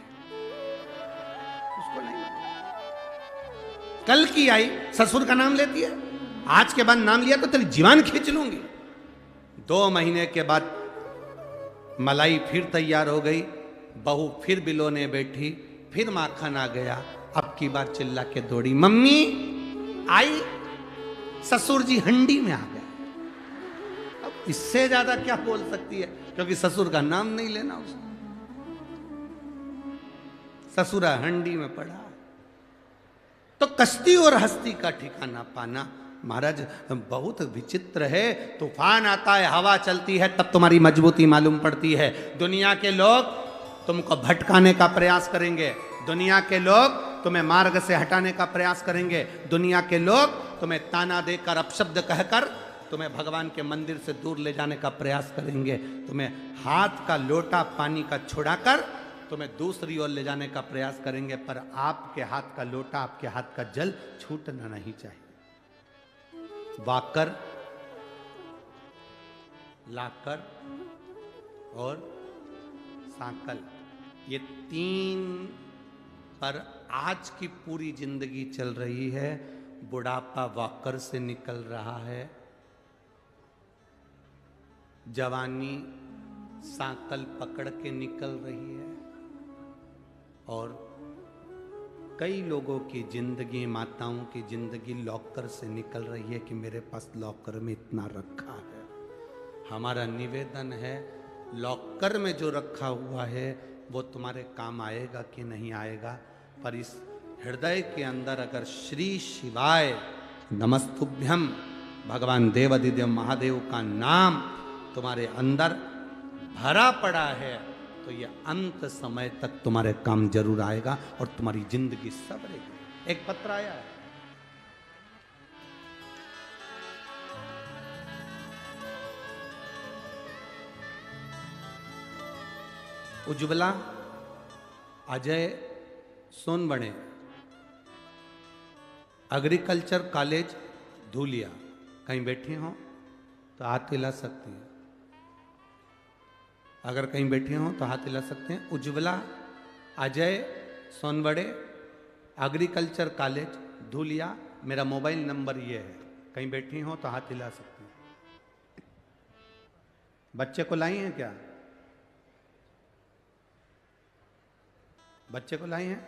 उसको नहीं मालूम। कल की आई, ससुर का नाम लेती है, आज के बाद नाम लिया तो तेरी जीवान खींच लूंगी। 2 महीने के बाद मलाई फिर तैयार हो गई, बहू फिर बिलोने बैठी, फिर माखन आ गया। अब की बार चिल्ला के दौड़ी, मम्मी आई, ससुर जी हंडी में आ गए। अब इससे ज्यादा क्या बोल सकती है, क्योंकि ससुर का नाम नहीं लेना उसने। ससुरा हंडी में पड़ा। तो कश्ती और हस्ती का ठिकाना पाना महाराज बहुत विचित्र है। तूफान आता है, हवा चलती है, तब तुम्हारी मजबूती मालूम पड़ती है। दुनिया के लोग तुमको भटकाने का प्रयास करेंगे, दुनिया के लोग तुम्हें मार्ग से हटाने का प्रयास करेंगे, दुनिया के लोग तुम्हें ताना देकर, अपशब्द कहकर तुम्हें भगवान के मंदिर से दूर ले जाने का प्रयास करेंगे, तुम्हें हाथ का लोटा पानी का छुड़ाकर तुम्हें दूसरी ओर ले जाने का प्रयास करेंगे। पर आपके हाथ का लोटा, आपके हाथ का जल छूटना नहीं चाहिए। वाकर, लाकर और सांकल, ये 3 पर आज की पूरी जिंदगी चल रही है। बुढ़ापा वाकर से निकल रहा है, जवानी सांकल पकड़ के निकल रही है। और कई लोगों की जिंदगी, माताओं की जिंदगी लॉकर से निकल रही है कि मेरे पास लॉकर में इतना रखा है। हमारा निवेदन है, लॉकर में जो रखा हुआ है वो तुम्हारे काम आएगा कि नहीं आएगा, पर इस हृदय के अंदर अगर श्री शिवाय नमस्तुभ्यम भगवान देवाधिदेव महादेव का नाम तुम्हारे अंदर भरा पड़ा है तो ये अंत समय तक तुम्हारे काम जरूर आएगा और तुम्हारी जिंदगी सवरेगी। एक पत्र आया है, उज्ज्वला अजय सोनबणे, एग्रीकल्चर कॉलेज धूलिया, कहीं बैठी हो तो हाथ हिला सकती हैं। अगर कहीं बैठे हो तो हाथ हिला सकते हैं। उज्ज्वला अजय सोनबड़े, एग्रीकल्चर कॉलेज धूलिया, मेरा मोबाइल नंबर ये है। कहीं बैठी हो तो हाथ हिला सकते हैं। बच्चे को लाई हैं क्या? बच्चे को लाई हैं?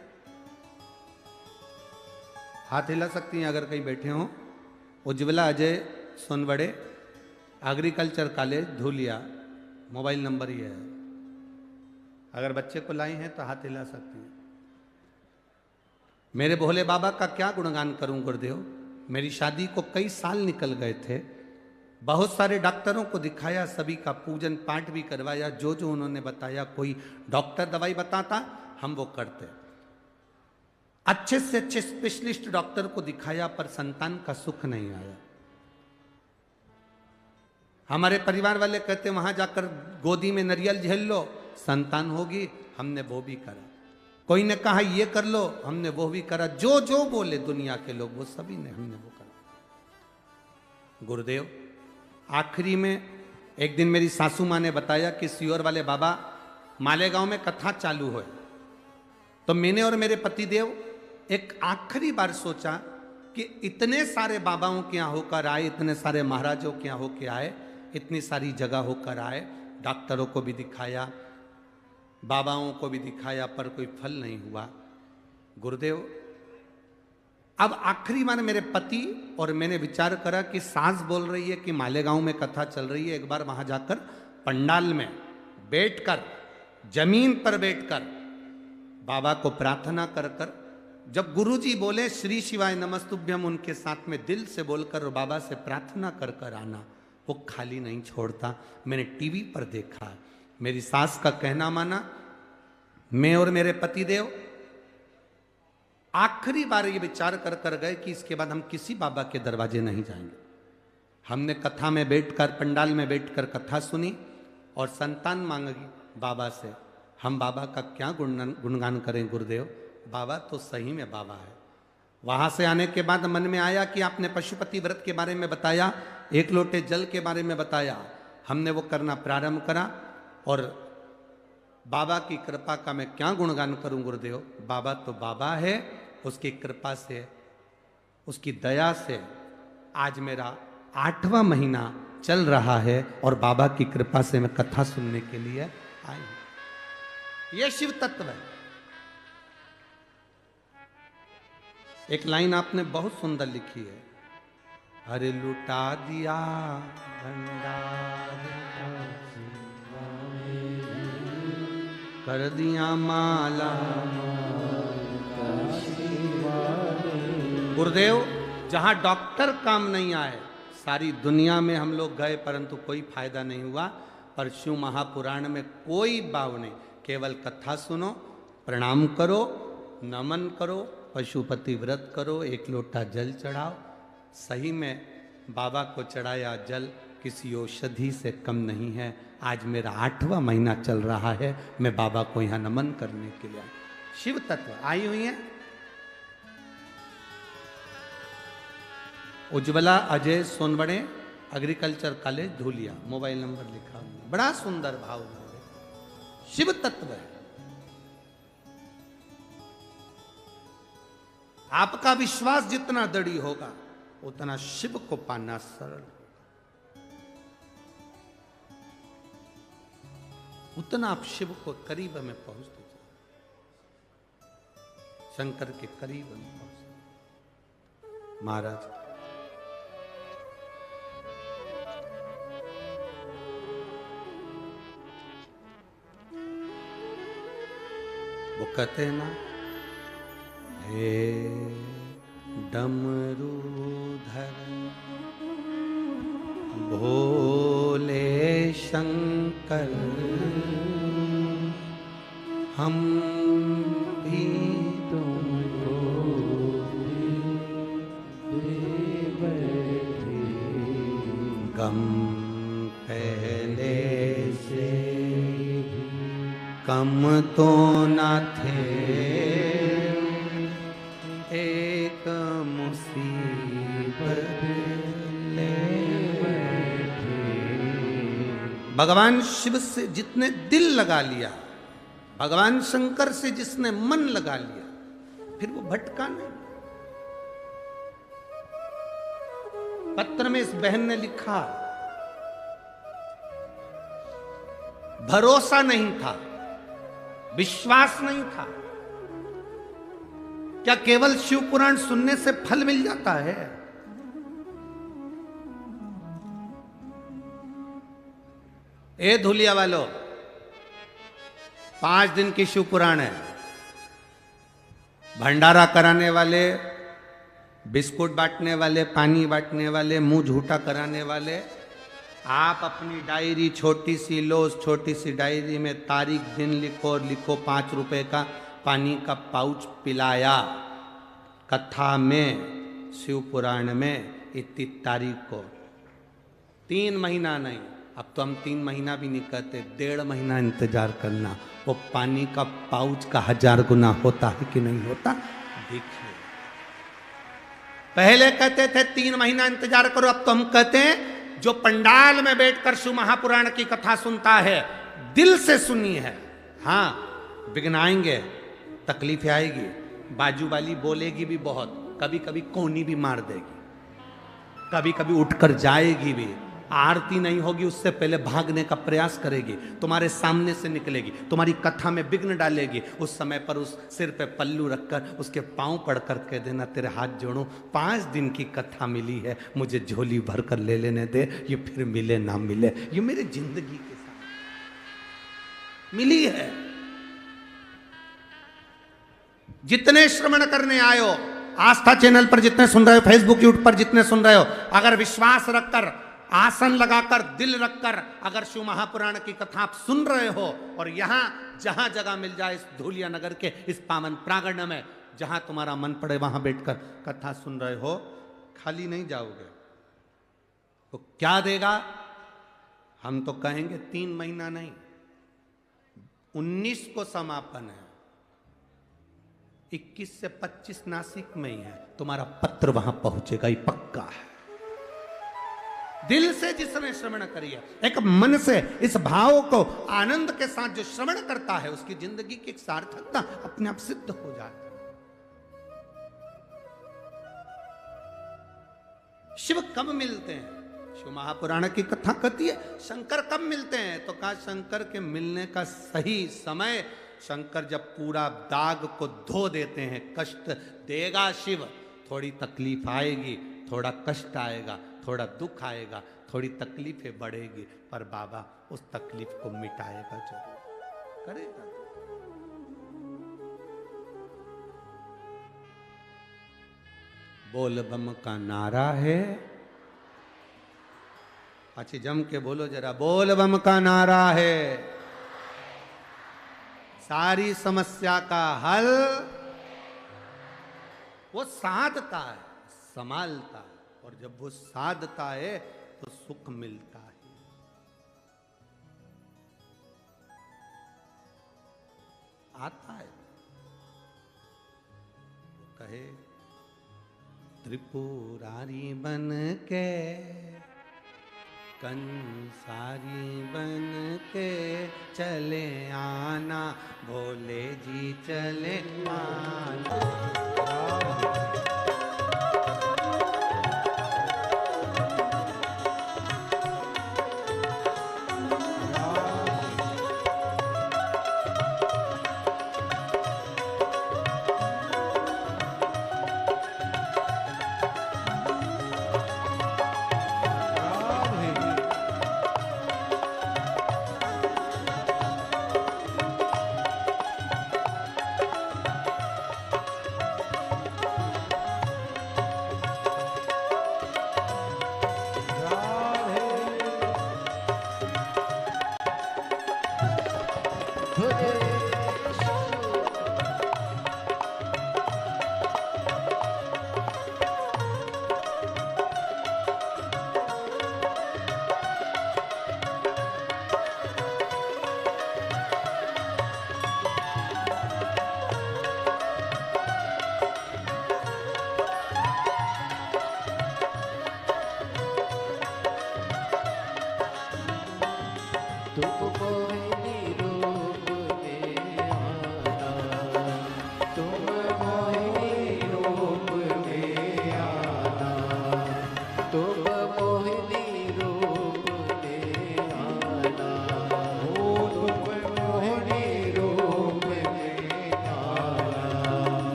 हाथ हिला सकती हैं अगर कहीं बैठे हो। Ujjwala Ajay Sonbade, agriculture college Dhulia, mobile number ये है। अगर बच्चे को लाई हैं तो हाथ हिला सकती हैं। मेरे भोले बाबा का क्या गुणगान करूं गुरुदेव। मेरी शादी को कई साल निकल गए थे, बहुत सारे डॉक्टरों को दिखाया, सभी का पूजन पाठ भी करवाया, जो जो उन्होंने बताया। कोई डॉक्टर दवाई बताता हम वो करते, अच्छे से अच्छे स्पेशलिस्ट डॉक्टर को दिखाया, पर संतान का सुख नहीं आया। हमारे परिवार वाले कहते वहां जाकर गोदी में नारियल झेल लो, संतान होगी। हमने वो भी करा। कोई ने कहा ये कर लो, हमने वो भी करा। जो जो बोले दुनिया के लोग वो सभी ने, हमने वो करा। गुरुदेव आखिरी में एक दिन मेरी सासू माँ ने बताया कि सियोर वाले बाबा मालेगांव में कथा चालू है। तो मैंने और मेरे पतिदेव एक आखिरी बार सोचा कि इतने सारे बाबाओं के यहाँ होकर आए, इतने सारे महाराजों के यहाँ होकर आए, इतनी सारी जगह होकर आए, डॉक्टरों को भी दिखाया, बाबाओं को भी दिखाया, पर कोई फल नहीं हुआ। गुरुदेव अब आखिरी बार मेरे पति और मैंने विचार करा कि सास बोल रही है कि मालेगांव में कथा चल रही है, एक बार वहां जाकर पंडाल में बैठकर, जमीन पर बैठकर बाबा को प्रार्थना कर कर, जब गुरुजी बोले श्री शिवाय नमस्तुभ्यम, उनके साथ में दिल से बोलकर बाबा से प्रार्थना कर कर आना, वो खाली नहीं छोड़ता। मैंने टीवी पर देखा, मेरी सास का कहना माना, मैं और मेरे पतिदेव आखिरी बार ये विचार कर कर गए कि इसके बाद हम किसी बाबा के दरवाजे नहीं जाएंगे। हमने कथा में बैठकर, पंडाल में बैठकर कथा सुनी और संतान मांगी बाबा से। हम बाबा का क्या गुणगान करें गुरुदेव, बाबा तो सही में बाबा है। वहां से आने के बाद मन में आया कि आपने पशुपति व्रत के बारे में बताया, एक लोटे जल के बारे में बताया, हमने वो करना प्रारंभ करा। और बाबा की कृपा का मैं क्या गुणगान करूं गुरुदेव। बाबा तो बाबा है, उसकी कृपा से, उसकी दया से आज मेरा 8वां महीना चल रहा है और बाबा की कृपा से मैं कथा सुनने के लिए आई हूं। यह शिव तत्व है। एक लाइन आपने बहुत सुंदर लिखी है, अरे लुटा दिया भंडार कर दिया माला। गुरुदेव जहां डॉक्टर काम नहीं आए, सारी दुनिया में हम लोग गए परंतु कोई फायदा नहीं हुआ। पर शिव महापुराण में कोई भाव नहीं, केवल कथा सुनो, प्रणाम करो, नमन करो, पशुपति व्रत करो, एक लोटा जल चढ़ाओ। सही में बाबा को चढ़ाया जल किसी औषधि से कम नहीं है। आज मेरा 8वां महीना चल रहा है, मैं बाबा को यहाँ नमन करने के लिए शिव तत्व आई हुई है। Ujjwala Ajay Sonbade, agriculture college Dhulia, mobile number लिखा हुआ, बड़ा सुंदर भाव है, शिव तत्व है। आपका विश्वास जितना दृढ़ होगा उतना शिव को पाना सरल होगा, उतना आप शिव को करीब में पहुंचते जाओ, शंकर के करीब में पहुंचते। महाराज वो कहते हैं ना, हे डमरूधर भोले शंकर, हम भी तुमको गम पहले से कम तो न थे एक मुसीबत ले बैठे। भगवान शिव से जितने दिल लगा लिया, भगवान शंकर से जिसने मन लगा लिया, फिर वो भटका नहीं। पत्र में इस बहन ने लिखा, भरोसा नहीं था, विश्वास नहीं था। क्या केवल शिव पुराण सुनने से फल मिल जाता है? ए धुलिया वालों, 5 दिन की शिव पुराण है। भंडारा कराने वाले, बिस्कुट बांटने वाले, पानी बांटने वाले, मुंह झूठा कराने वाले, आप अपनी डायरी छोटी सी लो, उस छोटी सी डायरी में तारीख दिन लिखो और लिखो 5 रुपए का पानी का पाउच पिलाया कथा में, शिव पुराण में इतनी तारीख को। 3 महीना नहीं, अब तो हम 3 महीना भी नहीं कहते, 1.5 महीना इंतजार करना। वो पानी का पाउच का 1000 गुना होता है कि नहीं होता? देखिए, पहले कहते थे 3 महीना इंतजार करो, अब तो हम कहते हैं जो पंडाल में बैठकर शिव महापुराण की कथा सुनता है, दिल से सुनी है। हाँ, विघ्न आएंगे, तकलीफें आएगी, बाजू वाली बोलेगी भी बहुत, कभी कभी कोनी भी मार देगी, कभी कभी उठकर जाएगी भी, आरती नहीं होगी उससे पहले भागने का प्रयास करेगी, तुम्हारे सामने से निकलेगी, तुम्हारी कथा में विघ्न डालेगी। उस समय पर उस सिर पे पल्लू रखकर उसके पांव पड़कर कह देना, तेरे हाथ जोड़ूं, 5 दिन की कथा मिली है, मुझे झोली भर कर ले लेने दे, ये फिर मिले ना मिले, ये मेरी जिंदगी के साथ मिली है। जितने श्रवण करने आयो, आस्था चैनल पर जितने सुन रहे हो, फेसबुक यूट्यूब पर जितने सुन रहे हो, अगर विश्वास रखकर, आसन लगाकर, दिल रखकर अगर शिव महापुराण की कथा आप सुन रहे हो, और यहां जहां जगह मिल जाए इस धूलिया नगर के इस पावन प्रांगण में, जहां तुम्हारा मन पड़े वहां बैठकर कथा सुन रहे हो, खाली नहीं जाओगे। तो क्या देगा? हम तो कहेंगे 3 महीना नहीं, 19 को समापन है, 21 से 25 नासिक में ही है, तुम्हारा पत्र वहां पहुंचेगा, ये पक्का है। दिल से जिसने श्रवण करी है, एक मन से इस भाव को आनंद के साथ जो श्रवण करता है, उसकी जिंदगी की एक सार्थकता अपने आप सिद्ध हो जाती है। शिव कब मिलते हैं? शिव महापुराण की कथा कहती है शंकर कब मिलते हैं, तो कहा शंकर के मिलने का सही समय, शंकर जब पूरा दाग को धो देते हैं। कष्ट देगा शिव, थोड़ी तकलीफ आएगी, थोड़ा कष्ट आएगा, थोड़ा दुख आएगा, थोड़ी तकलीफें बढ़ेगी, पर बाबा उस तकलीफ को मिटाएगा जरूर, करेगा। बोल बम का नारा है, अच्छी जम के बोलो जरा, बोल बम का नारा है, सारी समस्या का हल वो साधता है, संभालता है, और जब वो साधता है तो सुख मिलता है। आता है तो कहे त्रिपुरारी बन के, कंसारी बन के चले आना, भोले जी चले आना।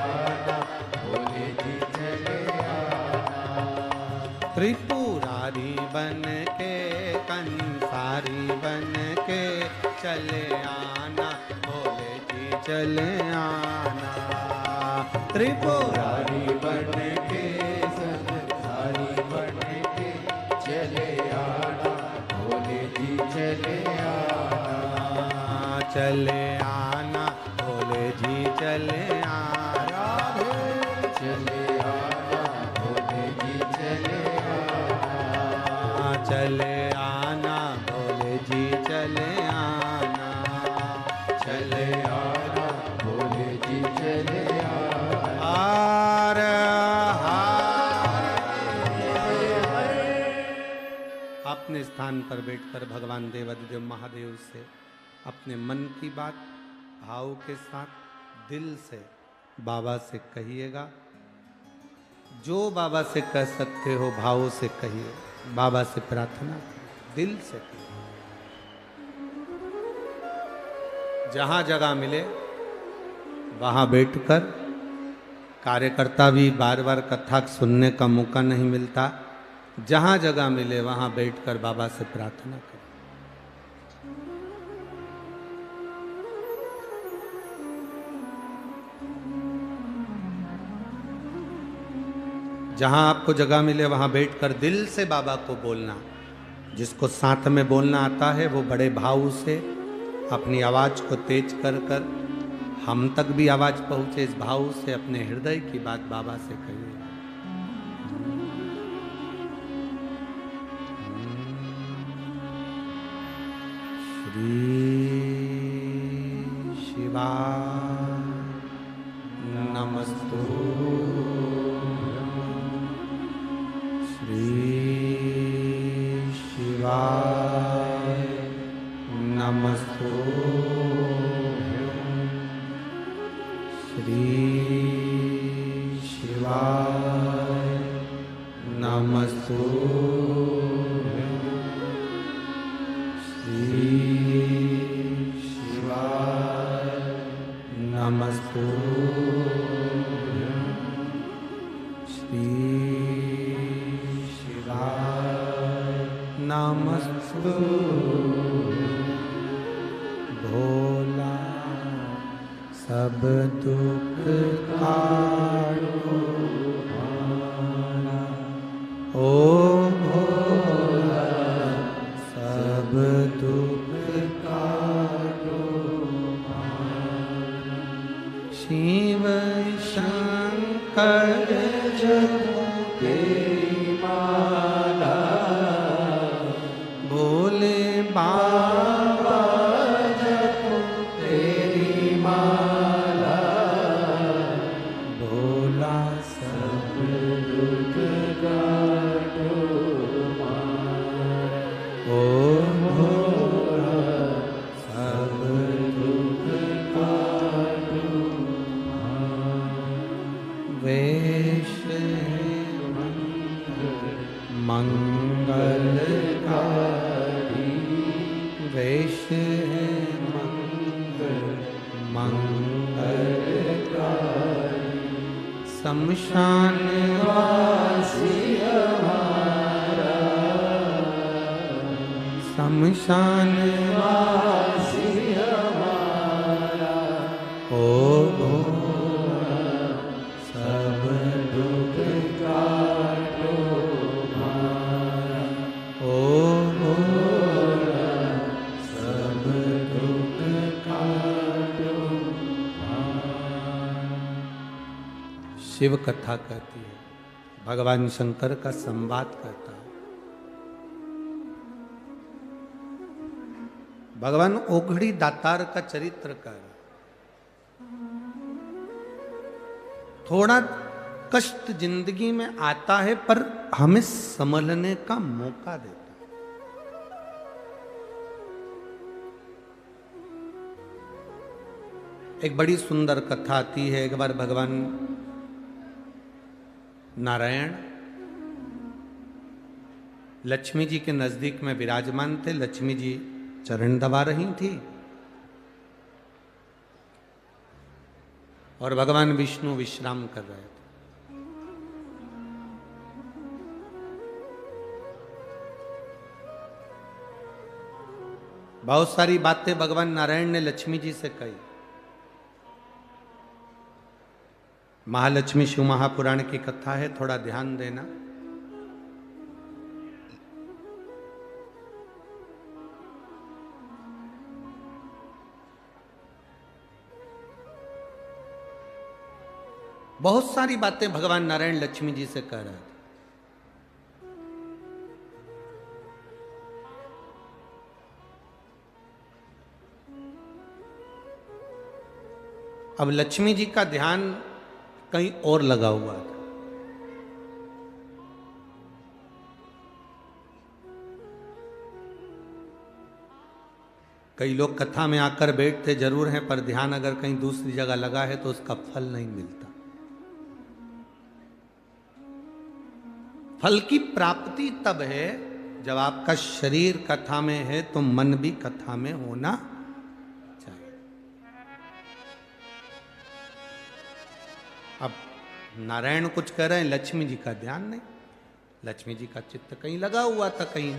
आना, भोले जी चले आना। त्रिपुरारी बन के कंसारी बन के चले आना, भोले जी चले आना। त्रिपुरारी बन के संसारी बन के चले आना, भोले जी चले आना। चले आना, भोले जी चले आना। चले आना, भोले जी चले आना। चले आना, भोले जी चले आना। चले आना, भोले जी चले आना। आर अपने स्थान पर बैठकर भगवान देवाधिदेव महादेव से अपने मन की बात भाव के साथ दिल से बाबा से कहिएगा। जो बाबा से कह सकते हो भाव से कहिए, बाबा से प्रार्थना दिल से कहिए। जहां जगह मिले वहां बैठकर, कार्यकर्ता भी बार बार कथा सुनने का मौका नहीं मिलता, जहां जगह मिले वहां बैठकर बाबा से प्रार्थना करें। जहां आपको जगह मिले वहां बैठकर दिल से बाबा को बोलना। जिसको साथ में बोलना आता है वो बड़े भाव से अपनी आवाज को तेज कर कर हम तक भी आवाज पहुंचे, इस भाव से अपने हृदय की बात बाबा से कहिए। श्री शिवाय नमस्तु, श्री शिवाय नमस्तु, श्री शिवाय नमस्तु, श्री शिवाय नमस्तु, श्री शिवाय नमस्तु। भोला सब दुख काटो भाना, ओ भोला सब दुख काटो भाना। शिव शंकर जपो तेरी माला, भोले बाबा जपो तेरी माला, भोला सब दुख काटो मारा। ओ भोला सब दुख काटो मारा। वेश मंगलकारी, वेश मंगलकारी, शमशान वासी हमारा, शमशान वासी हमारा। ओ भोला सब दुख काटो मारा, ओ भोला सब दुख काटो मारा। शिव कथा कहती है, भगवान शंकर का संवाद कहता है। भगवान ओघड़ी दातार का चरित्र कर, थोड़ा कष्ट जिंदगी में आता है पर हमें संभलने का मौका देता है। एक बड़ी सुंदर कथा आती है। एक बार भगवान नारायण लक्ष्मी जी के नजदीक में विराजमान थे। लक्ष्मी जी चरण दबा रही थी। और भगवान विष्णु विश्राम कर रहे थे। बहुत सारी बातें भगवान नारायण ने लक्ष्मी जी से कही। महालक्ष्मी शिव महापुराण की कथा है, थोड़ा ध्यान देना। बहुत सारी बातें भगवान नारायण लक्ष्मी जी से कह रहे थे। अब लक्ष्मी जी का ध्यान कहीं और लगा हुआ था। कई लोग कथा में आकर बैठते जरूर हैं, पर ध्यान अगर कहीं दूसरी जगह लगा है तो उसका फल नहीं मिलता। फल की प्राप्ति तब है जब आपका शरीर कथा में है तो मन भी कथा में होना चाहिए। अब नारायण कुछ कह रहे हैं, लक्ष्मी जी का ध्यान नहीं। लक्ष्मी जी का चित्त कहीं लगा हुआ था, कहीं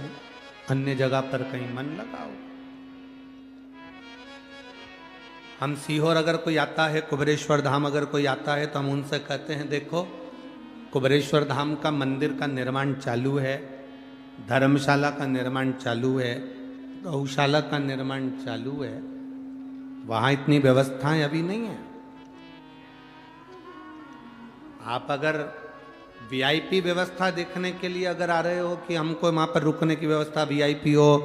अन्य जगह पर कहीं मन लगा हुआ। हम सीहोर अगर कोई आता है, कुबेरेश्वर धाम अगर कोई आता है तो हम उनसे कहते हैं, देखो कुबेरेश्वर धाम का मंदिर का निर्माण चालू है, धर्मशाला का निर्माण चालू है, गौशाला का निर्माण चालू है, वहाँ इतनी व्यवस्थाएं अभी नहीं है। आप अगर वीआईपी व्यवस्था देखने के लिए अगर आ रहे हो कि हमको वहाँ पर रुकने की व्यवस्था वीआईपी हो,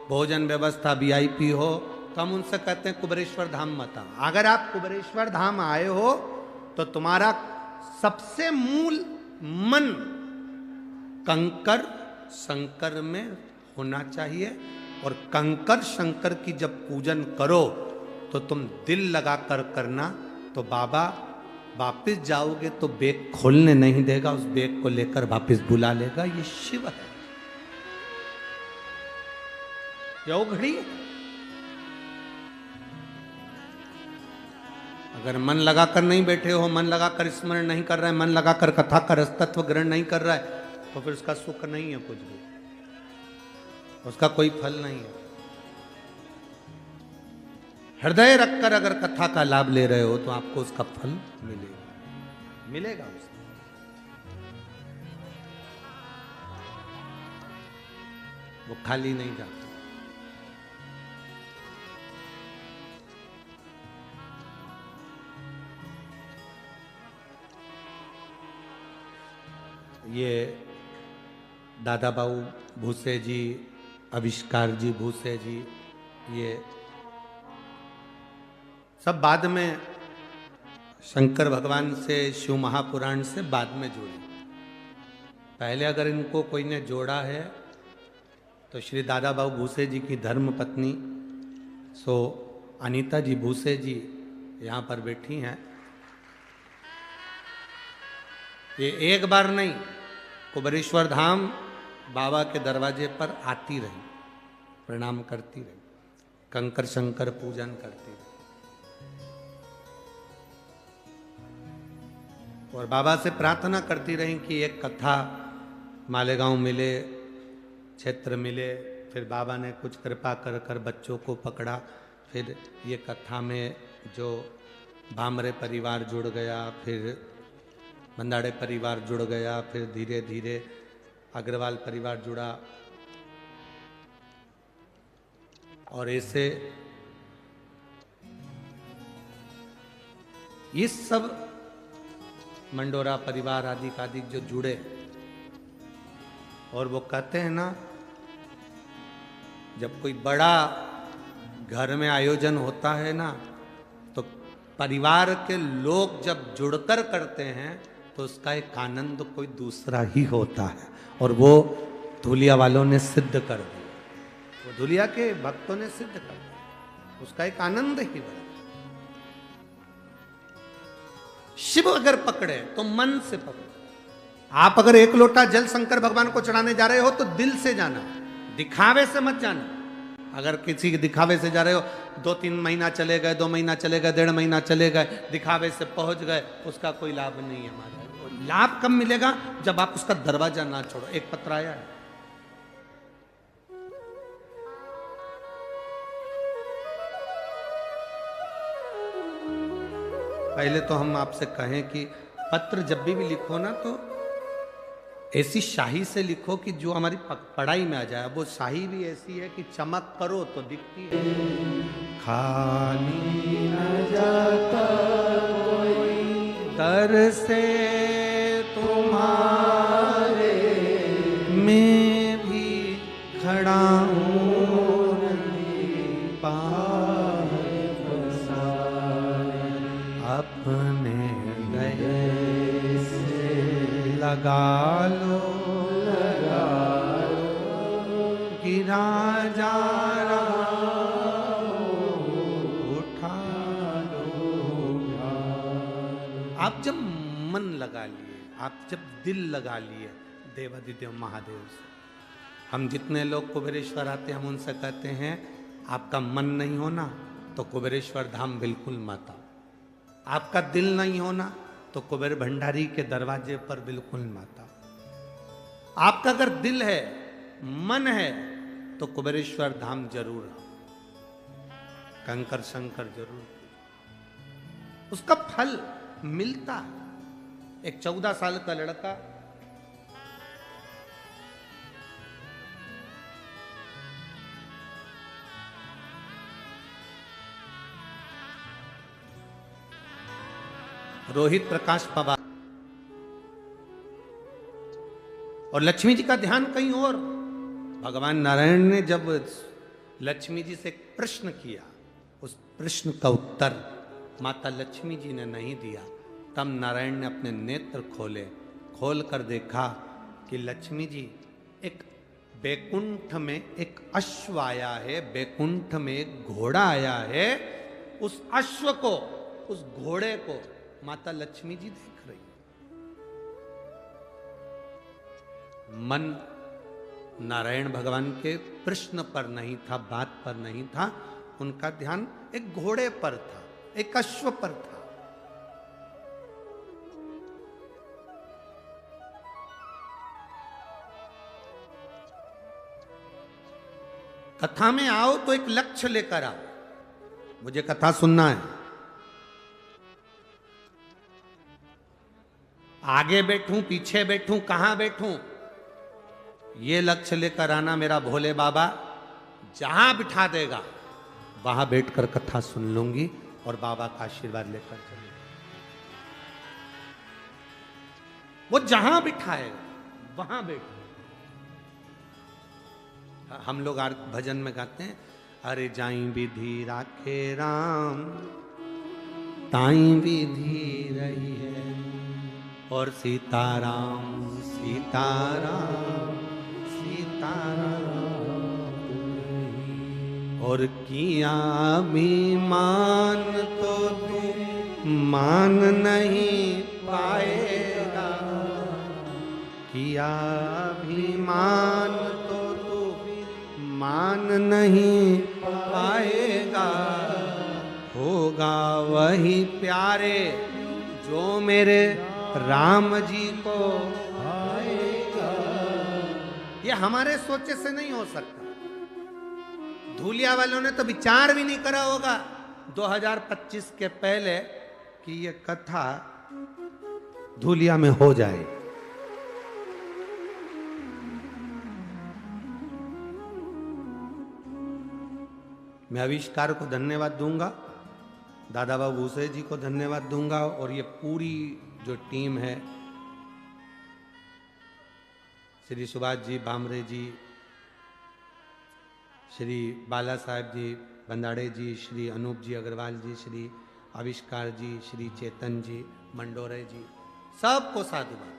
भोजन व्यवस्था वीआईपी हो, तो हम उनसे कहते हैं कुबेरेश्वर धाम मत आओ। अगर आप कुबेरेश्वर धाम आए हो तो तुम्हारा सबसे मूल मन कंकर शंकर में होना चाहिए, और कंकर शंकर की जब पूजन करो तो तुम दिल लगा कर करना, तो बाबा वापिस जाओगे तो बैग खोलने नहीं देगा, उस बैग को लेकर वापिस बुला लेगा। ये शिव है, यो घड़ी। अगर मन लगाकर नहीं बैठे हो, मन लगाकर स्मरण नहीं कर रहे हैं, मन लगाकर कथा का रसतत्व ग्रहण नहीं कर रहा है, तो फिर उसका सुख नहीं है, कुछ भी उसका कोई फल नहीं है। हृदय रखकर अगर कथा का लाभ ले रहे हो तो आपको उसका फल मिलेगा उसका। वो खाली नहीं जाता। ये दादा बाबू भूसे जी, आविष्कार जी भूसे जी, ये सब बाद में शंकर भगवान से, शिव महापुराण से बाद में जुड़े। पहले अगर इनको कोई ने जोड़ा है तो श्री दादा बाबू भूसे जी की धर्म पत्नी सो अनीता जी भूसे जी यहाँ पर बैठी हैं। ये एक बार नहीं, कुबेरेश्वर धाम बाबा के दरवाजे पर आती रही, प्रणाम करती रही, कंकर शंकर पूजन करती रही, और बाबा से प्रार्थना करती रही कि एक कथा मालेगांव मिले, क्षेत्र मिले। फिर बाबा ने कुछ कृपा कर कर बच्चों को पकड़ा, फिर ये कथा में जो भामरे परिवार जुड़ गया, फिर बंदाड़े परिवार जुड़ गया, फिर धीरे धीरे अग्रवाल परिवार जुड़ा, और ऐसे ये सब मंडोरा परिवार आदि आदि जो जुड़े। और वो कहते हैं ना, जब कोई बड़ा घर में आयोजन होता है ना, तो परिवार के लोग जब जुड़कर करते हैं तो उसका एक आनंद कोई दूसरा ही होता है, और वो धुलिया वालों ने सिद्ध कर दिया, वो धुलिया के भक्तों ने सिद्ध कर दिया, उसका एक आनंद ही बड़ा। शिव अगर पकड़े तो मन से पकड़े। आप अगर एक लोटा जल शंकर भगवान को चढ़ाने जा रहे हो तो दिल से जाना, दिखावे से मत जाना। अगर किसी के दिखावे से जा रहे हो, 2-3 महीना चले गए, 2 महीना चले गए, 1.5 महीना चले गए, दिखावे से पहुंच गए, उसका कोई लाभ नहीं है हमारा। लाभ कब मिलेगा? जब आप उसका दरवाजा ना छोड़ो। एक पत्र आया है, पहले तो हम आपसे कहें कि पत्र जब भी लिखो ना तो ऐसी शाही से लिखो कि जो हमारी पढ़ाई में आ जाए। वो शाही भी ऐसी है कि चमक करो तो दिखती है। खाली न जाता कोई दर से तुम्हारे, मैं भी खड़ा हूँ अपने गले से लगा लो, गिरा जा रहा उठा लो। आप जब मन लगा लिए, आप जब दिल लगा लिए देवादिदेव महादेव से, हम जितने लोग कुबेरेश्वर आते हैं हम उनसे कहते हैं आपका मन नहीं होना तो कुबेरेश्वर धाम बिल्कुल मत आओ। आपका दिल नहीं होना तो कुबेर भंडारी के दरवाजे पर बिल्कुल मत आओ। आपका अगर दिल है, मन है तो कुबेरेश्वर धाम जरूर आओ, कंकर शंकर जरूर, उसका फल मिलता है। एक 14 साल का लड़का रोहित प्रकाश पवार, और लक्ष्मी जी का ध्यान कहीं और। भगवान नारायण ने जब लक्ष्मी जी से एक प्रश्न किया, उस प्रश्न का उत्तर माता लक्ष्मी जी ने नहीं दिया, तब नारायण ने अपने नेत्र खोले, खोल कर देखा कि लक्ष्मी जी एक बैकुंठ में एक अश्व आया है, बैकुंठ में एक घोड़ा आया है। उस अश्व को, उस घोड़े को माता लक्ष्मी जी देख रही। मन नारायण भगवान के प्रश्न पर नहीं था, बात पर नहीं था, उनका ध्यान एक घोड़े पर था, एक अश्व पर था। कथा में आओ तो एक लक्ष्य लेकर आओ। मुझे कथा सुनना है, आगे बैठूं पीछे बैठूं कहां बैठूं, ये लक्ष्य लेकर आना। मेरा भोले बाबा जहां बिठा देगा वहां बैठकर कथा सुन लूंगी और बाबा का आशीर्वाद लेकर चलूंगी। वो जहां बिठाएगा वहां बैठो। हम लोग भजन में गाते हैं, अरे जाई विधि राखे राम, ताई विधि रही है, और सीताराम सीताराम सीताराम, और किया अभिमान तो तू मान नहीं पाएगा, किया अभिमान तो तू मान नहीं पाएगा, होगा वही प्यारे जो मेरे राम जी को आएगा। ये हमारे सोचे से नहीं हो सकता। धूलिया वालों ने तो विचार भी नहीं करा होगा 2025 के पहले कि ये कथा धूलिया में हो जाए। मैं आविष्कार को धन्यवाद दूंगा, दादा बाबू भूसे जी को धन्यवाद दूंगा, और ये पूरी जो टीम है, श्री सुभाष जी भामरे जी, श्री बाला साहेब जी बंदाड़े जी, श्री अनूप जी अग्रवाल जी, श्री आविष्कार जी, श्री चेतन जी मंडोरे जी, सबको साधुवाद।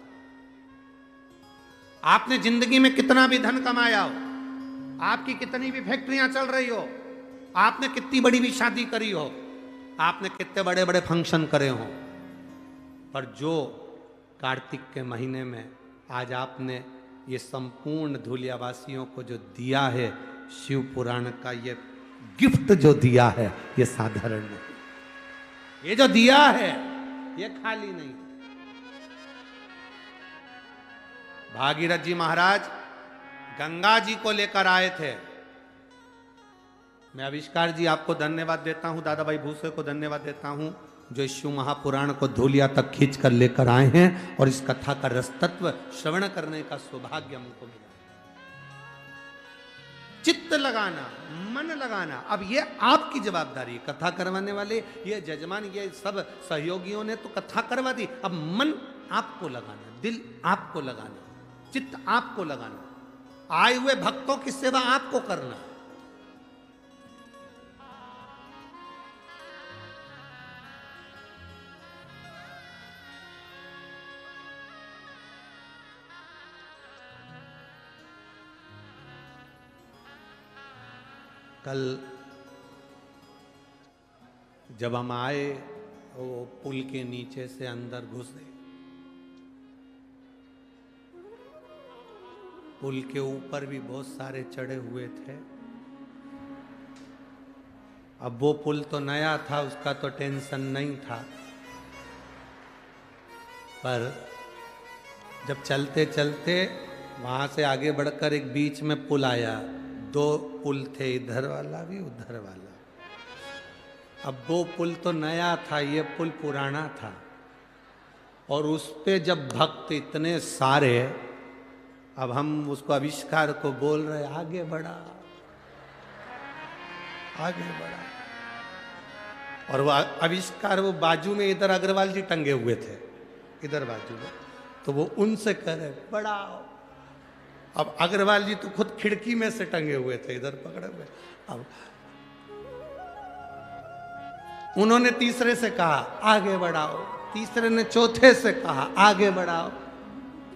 आपने जिंदगी में कितना भी धन कमाया हो, आपकी कितनी भी फैक्ट्रियां चल रही हो, आपने कितनी बड़ी भी शादी करी हो, आपने कितने बड़े बड़े फंक्शन करे हो, पर जो कार्तिक के महीने में आज आपने ये संपूर्ण धूलियावासियों को जो दिया है, शिव पुराण का ये गिफ्ट जो दिया है ये साधारण नहीं। ये जो दिया है ये खाली नहीं। भागीरथ जी महाराज गंगा जी को लेकर आए थे। मैं आविष्कार जी आपको धन्यवाद देता हूं, दादा भाई भूसे को धन्यवाद देता हूं, जो इस शिव महापुराण को धूलिया तक खींच कर लेकर आए हैं और इस कथा का रसतत्व श्रवण करने का सौभाग्य हमको मिला। चित्त लगाना, मन लगाना, अब ये आपकी जवाबदारी। कथा करवाने वाले ये जजमान, ये सब सहयोगियों ने तो कथा करवा दी, अब मन आपको लगाना, दिल आपको लगाना, चित्त आपको लगाना, आए हुए भक्तों की सेवा आपको करना। कल जब हम आए वो पुल के नीचे से अंदर घुसे, पुल के ऊपर भी बहुत सारे चढ़े हुए थे। अब वो पुल तो नया था, उसका तो टेंशन नहीं था, पर जब चलते चलते वहां से आगे बढ़कर एक बीच में पुल आया, दो पुल थे, इधर वाला भी उधर वाला। अब वो पुल तो नया था, ये पुल पुराना था, और उस पे जब भक्त इतने सारे, अब हम उसको आविष्कार को बोल रहे आगे बढ़ा, आगे बढ़ा, और वो आविष्कार वो बाजू में इधर अग्रवाल जी टंगे हुए थे, इधर बाजू में, तो वो उनसे कह रहे बढ़ाओ। अब अग्रवाल जी तो खुद खिड़की में से टंगे हुए थे, इधर पकड़े हुए। अब उन्होंने तीसरे से कहा आगे बढ़ाओ, तीसरे ने चौथे से कहा आगे बढ़ाओ,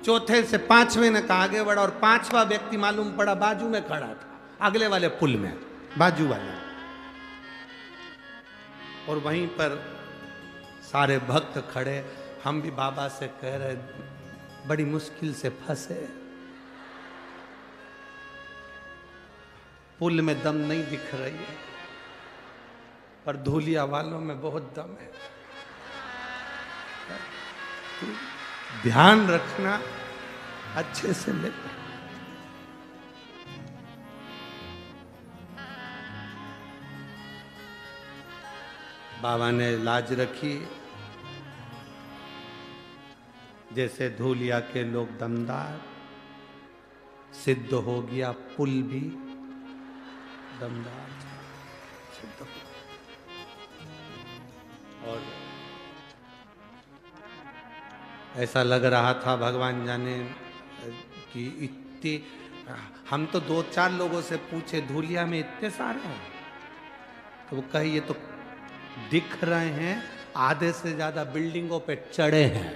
चौथे से पांचवें ने कहा आगे बढ़ाओ, और पांचवा व्यक्ति मालूम पड़ा बाजू में खड़ा था, अगले वाले पुल में, बाजू वाले। और वहीं पर सारे भक्त खड़े, हम भी बाबा से कह रहे बड़ी मुश्किल से फंसे, पुल में दम नहीं दिख रही है, पर धूलिया वालों में बहुत दम है। ध्यान रखना, अच्छे से ले। बाबा ने लाज रखी, जैसे धूलिया के लोग दमदार, सिद्ध हो गया पुल भी दमदार सिद्ध हो। और ऐसा लग रहा था भगवान जाने कि इतने, हम तो दो चार लोगों से पूछे धूलिया में इतने सारे हैं, तो वो कहे ये तो दिख रहे हैं, आधे से ज्यादा बिल्डिंगों पे चढ़े हैं,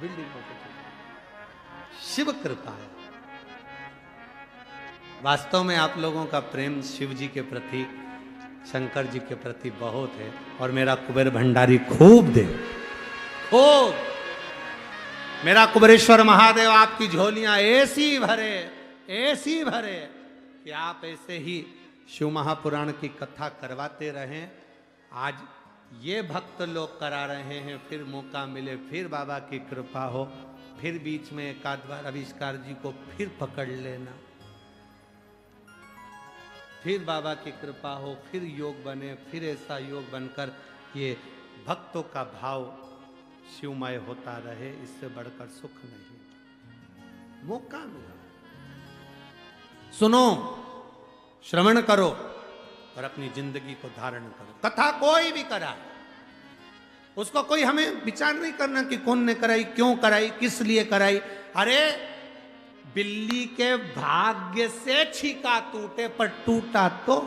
बिल्डिंगों पे चढ़े। शिव कृपा है। वास्तव में आप लोगों का प्रेम शिव जी के प्रति, शंकर जी के प्रति बहुत है, और मेरा कुबेर भंडारी खूब दे, खूब। मेरा कुबेरेश्वर महादेव आपकी झोलियां ऐसी भरे, ऐसी भरे कि आप ऐसे ही शिव महापुराण की कथा करवाते रहें। आज ये भक्त लोग करा रहे हैं, फिर मौका मिले, फिर बाबा की कृपा हो, फिर बीच में एक आध बार आविष्कार जी को फिर पकड़ लेना, फिर बाबा की कृपा हो, फिर योग बने, फिर ऐसा योग बनकर ये भक्तों का भाव शिवमय होता रहे, इससे बढ़कर सुख नहीं। मौका मिला, सुनो, श्रवण करो और अपनी जिंदगी को धारण करो। कथा कोई भी कराए, उसको कोई हमें विचार नहीं करना कि कौन ने कराई, क्यों कराई, किस लिए कराई। अरे बिल्ली के भाग्य से छीका टूटे, पर टूटा तो,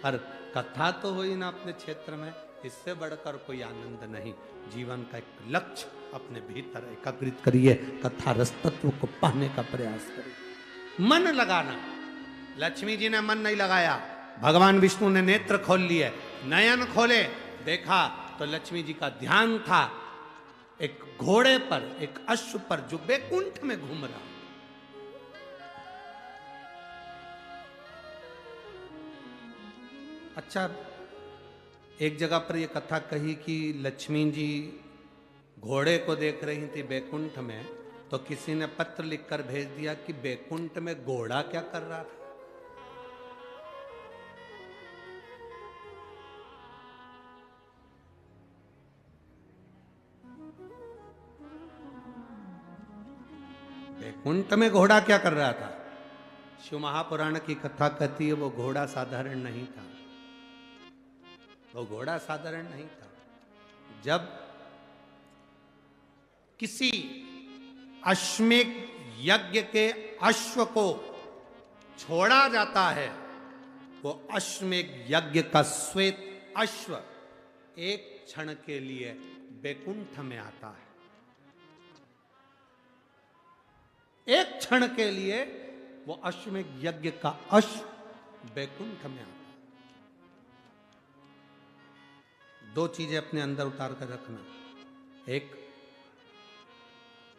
पर कथा तो हुई ना अपने क्षेत्र में, इससे बढ़कर कोई आनंद नहीं। जीवन का एक लक्ष्य अपने भीतर एकाग्रित करिए, कथा रस तत्व को पाने का प्रयास करिए, मन लगाना। लक्ष्मी जी ने मन नहीं लगाया, भगवान विष्णु ने नेत्र खोल लिए, नयन खोले, देखा तो लक्ष्मी जी का ध्यान था एक घोड़े पर, एक अश्व पर जो बैकुंठ में घूम रहा। अच्छा, एक जगह पर ये कथा कही कि लक्ष्मी जी घोड़े को देख रही थी बैकुंठ में, तो किसी ने पत्र लिखकर भेज दिया कि बैकुंठ में घोड़ा क्या कर रहा था। बैकुंठ में घोड़ा क्या कर रहा था? शिव महापुराण की कथा कहती है वो घोड़ा साधारण नहीं था। वो घोड़ा साधारण नहीं था। जब किसी अश्वमेध यज्ञ के अश्व को छोड़ा जाता है, वो अश्वमेध यज्ञ का श्वेत अश्व एक क्षण के लिए बैकुंठ में आता है। एक क्षण के लिए वो अश्वमेध यज्ञ का अश्व बैकुंठ में आता है। दो चीजें अपने अंदर उतार कर रखना। एक,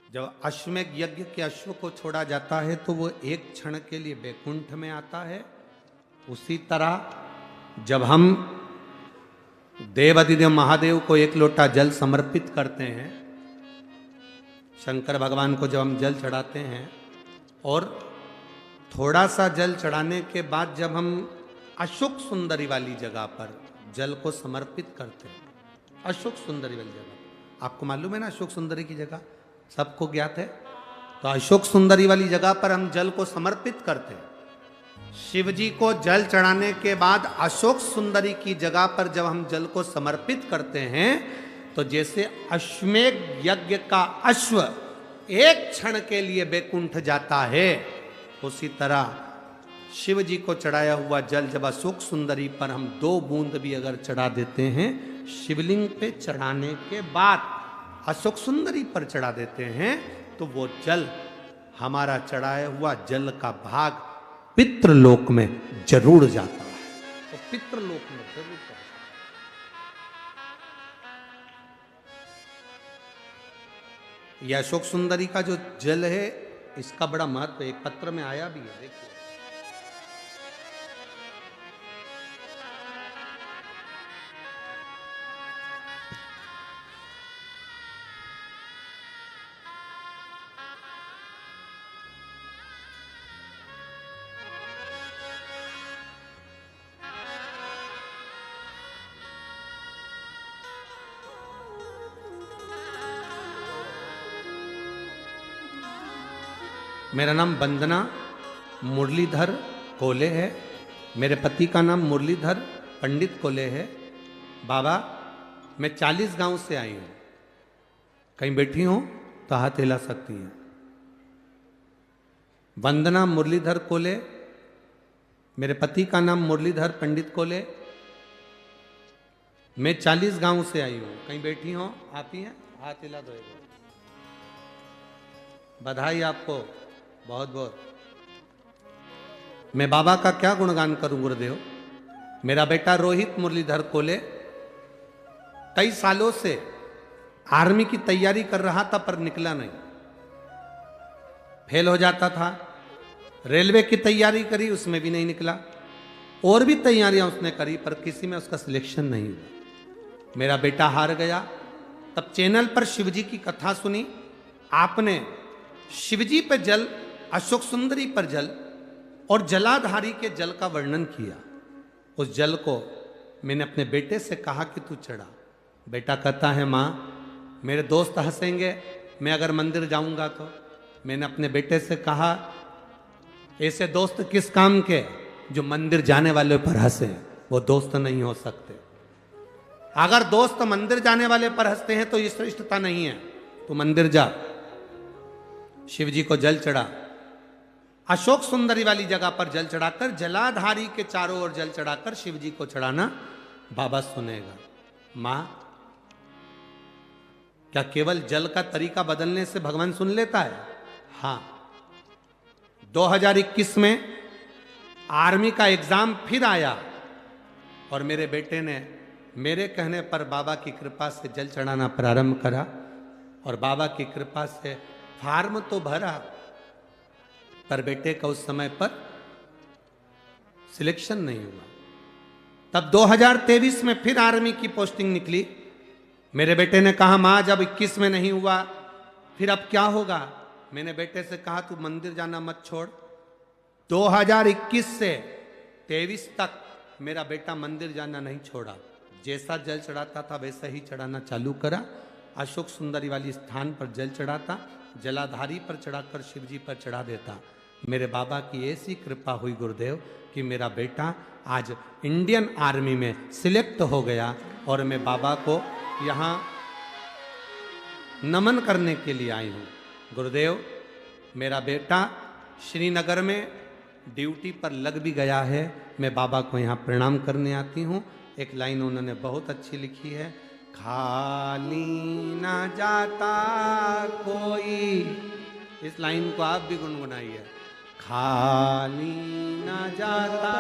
जब अश्वमेध यज्ञ के अश्व को छोड़ा जाता है तो वो एक क्षण के लिए बैकुंठ में आता है। उसी तरह जब हम देवाधिदेव महादेव को एक लोटा जल समर्पित करते हैं, शंकर भगवान को जब हम जल चढ़ाते हैं और थोड़ा सा जल चढ़ाने के बाद जब हम अशोक सुंदरी वाली जगह पर जल को समर्पित करते हैं, अशोक सुंदरी वाली जगह, आपको मालूम है ना अशोक सुंदरी की जगह, सबको ज्ञात है। तो अशोक सुंदरी वाली जगह पर हम जल को समर्पित करते हैं। शिव जी को जल चढ़ाने के बाद अशोक सुंदरी की जगह पर जब हम जल को समर्पित करते हैं, तो जैसे अश्वमेध यज्ञ का अश्व एक क्षण के लिए बैकुंठ जाता है, उसी तरह शिव जी को चढ़ाया हुआ जल जब अशोक सुंदरी पर हम 2 बूंद भी अगर चढ़ा देते हैं, शिवलिंग पे चढ़ाने के बाद अशोक सुंदरी पर चढ़ा देते हैं, तो वो जल, हमारा चढ़ाया हुआ जल का भाग पितृलोक में जरूर जाता है। तो पितृलोक में जरूर जाता है। यह अशोक सुंदरी का जो जल है, इसका बड़ा महत्व एक पत्र में आया भी है, देखिए। मेरा नाम वंदना मुरलीधर कोले है। मेरे पति का नाम मुरलीधर पंडित कोले है। बाबा, मैं 40 गांव से आई हूं। कहीं बैठी हो तो हाथ हिला सकती है। वंदना मुरलीधर कोले, मेरे पति का नाम मुरलीधर पंडित कोले। मैं 40 गांव से आई हूं। कहीं बैठी हो, आप ही हैं, हाथ हिला दो। बधाई आपको बहुत बहुत। मैं बाबा का क्या गुणगान करूं गुरुदेव। मेरा बेटा रोहित मुरलीधर कोले कई सालों से आर्मी की तैयारी कर रहा था, पर निकला नहीं, फेल हो जाता था। रेलवे की तैयारी करी, उसमें भी नहीं निकला। और भी तैयारियां उसने करी, पर किसी में उसका सिलेक्शन नहीं हुआ। मेरा बेटा हार गया। तब चैनल पर शिवजी की कथा सुनी। आपने शिवजी पे जल, अशोक सुंदरी पर जल और जलाधारी के जल का वर्णन किया। उस जल को मैंने अपने बेटे से कहा कि तू चढ़ा। बेटा कहता है, माँ मेरे दोस्त हंसेंगे मैं अगर मंदिर जाऊंगा तो। मैंने अपने बेटे से कहा, ऐसे दोस्त किस काम के जो मंदिर जाने वाले पर हंसे, वो दोस्त नहीं हो सकते। अगर दोस्त मंदिर जाने वाले पर हंसते हैं तो ये श्रेष्ठता नहीं है। तू मंदिर जा। शिव जी को जल चढ़ा। अशोक सुंदरी वाली जगह पर जल चढ़ाकर, जलाधारी के चारों ओर जल चढ़ाकर शिव जी को चढ़ाना। बाबा सुनेगा। मां, क्या केवल जल का तरीका बदलने से भगवान सुन लेता है? हां। 2021 में आर्मी का एग्जाम फिर आया और मेरे बेटे ने मेरे कहने पर बाबा की कृपा से जल चढ़ाना प्रारंभ करा। और बाबा की कृपा से फार्म तो भरा, पर बेटे का उस समय पर सिलेक्शन नहीं हुआ। तब 2023 में फिर आर्मी की पोस्टिंग निकली। मेरे बेटे ने कहा माँ जब 21 में नहीं हुआ फिर अब क्या होगा। मैंने बेटे से कहा तू मंदिर जाना मत छोड़। 2021 से 23 तक मेरा बेटा मंदिर जाना नहीं छोड़ा। जैसा जल चढ़ाता था वैसा ही चढ़ाना चालू करा। अशोक सुंदरी वाली स्थान पर जल चढ़ाता, जलाधारी पर चढ़ाकर शिव जी पर चढ़ा देता। मेरे बाबा की ऐसी कृपा हुई गुरुदेव कि मेरा बेटा आज इंडियन आर्मी में सिलेक्ट हो गया और मैं बाबा को यहाँ नमन करने के लिए आई हूँ। गुरुदेव मेरा बेटा श्रीनगर में ड्यूटी पर लग भी गया है। मैं बाबा को यहाँ प्रणाम करने आती हूँ। एक लाइन उन्होंने बहुत अच्छी लिखी है, खाली ना जाता कोई। इस लाइन को आप भी गुनगुनाइए, खाली ना जाता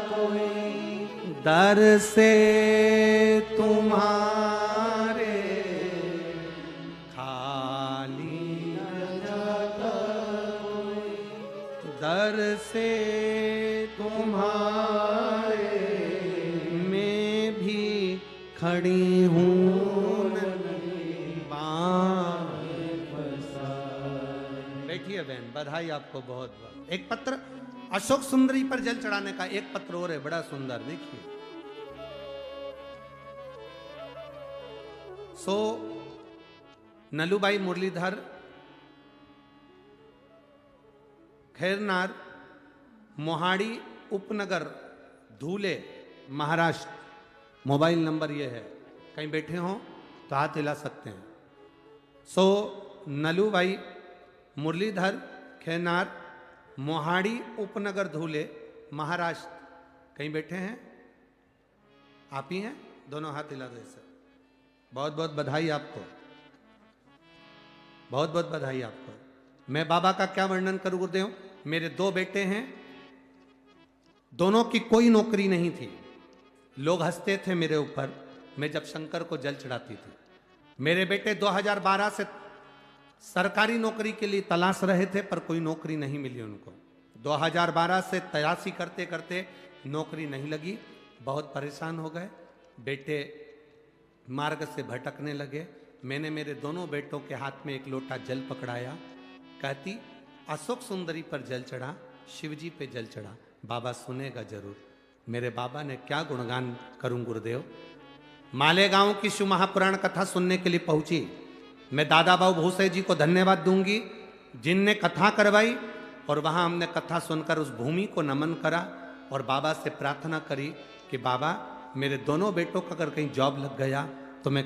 कोई दर से तुम्हारे, खाली ना जाता कोई दर से तुम्हारे, मैं भी खड़ी हूँ बैठिए बहन, बधाई आपको बहुत बहुत। एक पत्र अशोक सुंदरी पर जल चढ़ाने का एक पत्र और है, बड़ा सुंदर, देखिए। सो नलूबाई मुरलीधर खैरनार मोहाड़ी उपनगर धूले महाराष्ट्र। मोबाइल नंबर ये है, कहीं बैठे हो तो हाथ हिला सकते हैं। सो नलूबाई मुरलीधर खैरनार मोहाड़ी उपनगर धूले महाराष्ट्र। कहीं बैठे हैं? आप ही हैं? दोनों हाथ हिला दे सर। बहुत बहुत बधाई आपको, बहुत बहुत बधाई आपको। मैं बाबा का क्या वर्णन करूं गुरुदेव। मेरे दो बेटे हैं, दोनों की कोई नौकरी नहीं थी। लोग हंसते थे मेरे ऊपर मैं जब शंकर को जल चढ़ाती थी। मेरे बेटे 2012 से सरकारी नौकरी के लिए तलाश रहे थे पर कोई नौकरी नहीं मिली उनको। 2012 से तलाशी करते करते नौकरी नहीं लगी, बहुत परेशान हो गए। बेटे मार्ग से भटकने लगे। मैंने मेरे दोनों बेटों के हाथ में एक लोटा जल पकड़ाया। कहती अशोक सुंदरी पर जल चढ़ा, शिवजी पे जल चढ़ा, बाबा सुनेगा जरूर। मेरे बाबा ने क्या गुणगान करूं गुरुदेव। मालेगांव की शिव महापुराण कथा सुनने के लिए पहुंची। मैं दादा बाबू भूसे जी को धन्यवाद दूंगी जिनने कथा करवाई, और वहां हमने कथा सुनकर उस भूमि को नमन करा और बाबा से प्रार्थना करी कि बाबा मेरे दोनों बेटों का अगर कहीं जॉब लग गया तो मैं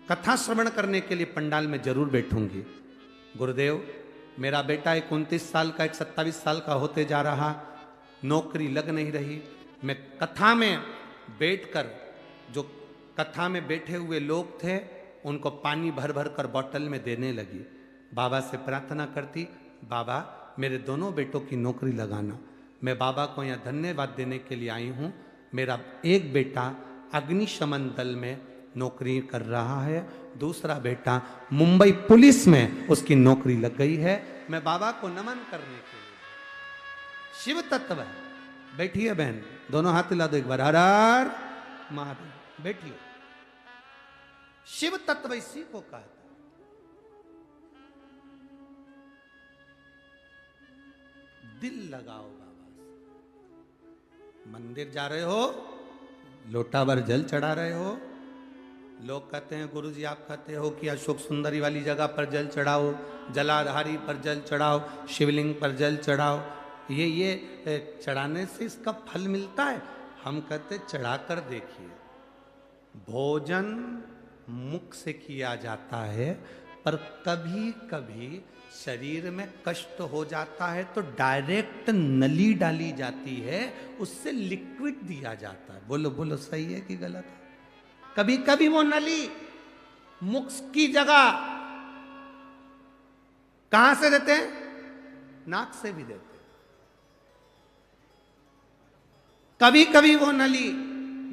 कथा श्रवण करने के लिए पंडाल में जरूर बैठूंगी। गुरुदेव मेरा बेटा एक 29 साल का, एक 27 साल का होते जा रहा, नौकरी लग नहीं रही। मैं कथा में बैठकर, जो कथा में बैठे हुए लोग थे उनको पानी भर भर कर बोतल में देने लगी। बाबा से प्रार्थना करती, बाबा मेरे दोनों बेटों की नौकरी लगाना। मैं बाबा को यहाँ धन्यवाद देने के लिए आई हूँ। मेरा एक बेटा अग्निशमन दल में नौकरी कर रहा है, दूसरा बेटा मुंबई पुलिस में उसकी नौकरी लग गई है। मैं बाबा को नमन करने के लिए, शिव तत्व है। बैठिए बहन, दोनों हाथ हिला दो एक बार, हर हर महादेव। बैठिए। शिव तत्व इसी को कहता है। दिल लगाओ बाबा से। मंदिर जा रहे हो, लोटा भर जल चढ़ा रहे हो। लोग कहते हैं गुरुजी आप कहते हो कि अशोक सुंदरी वाली जगह पर जल चढ़ाओ, जलाधारी पर जल चढ़ाओ, शिवलिंग पर जल चढ़ाओ, ये चढ़ाने से इसका फल मिलता है। हम कहते चढ़ा कर देखिए। भोजन मुख से किया जाता है पर कभी कभी शरीर में कष्ट हो जाता है तो डायरेक्ट नली डाली जाती है, उससे लिक्विड दिया जाता है। बोलो बोलो सही है कि गलत है? कभी कभी वो नली मुख की जगह कहां से देते हैं? नाक से भी देते हैं। कभी कभी वो नली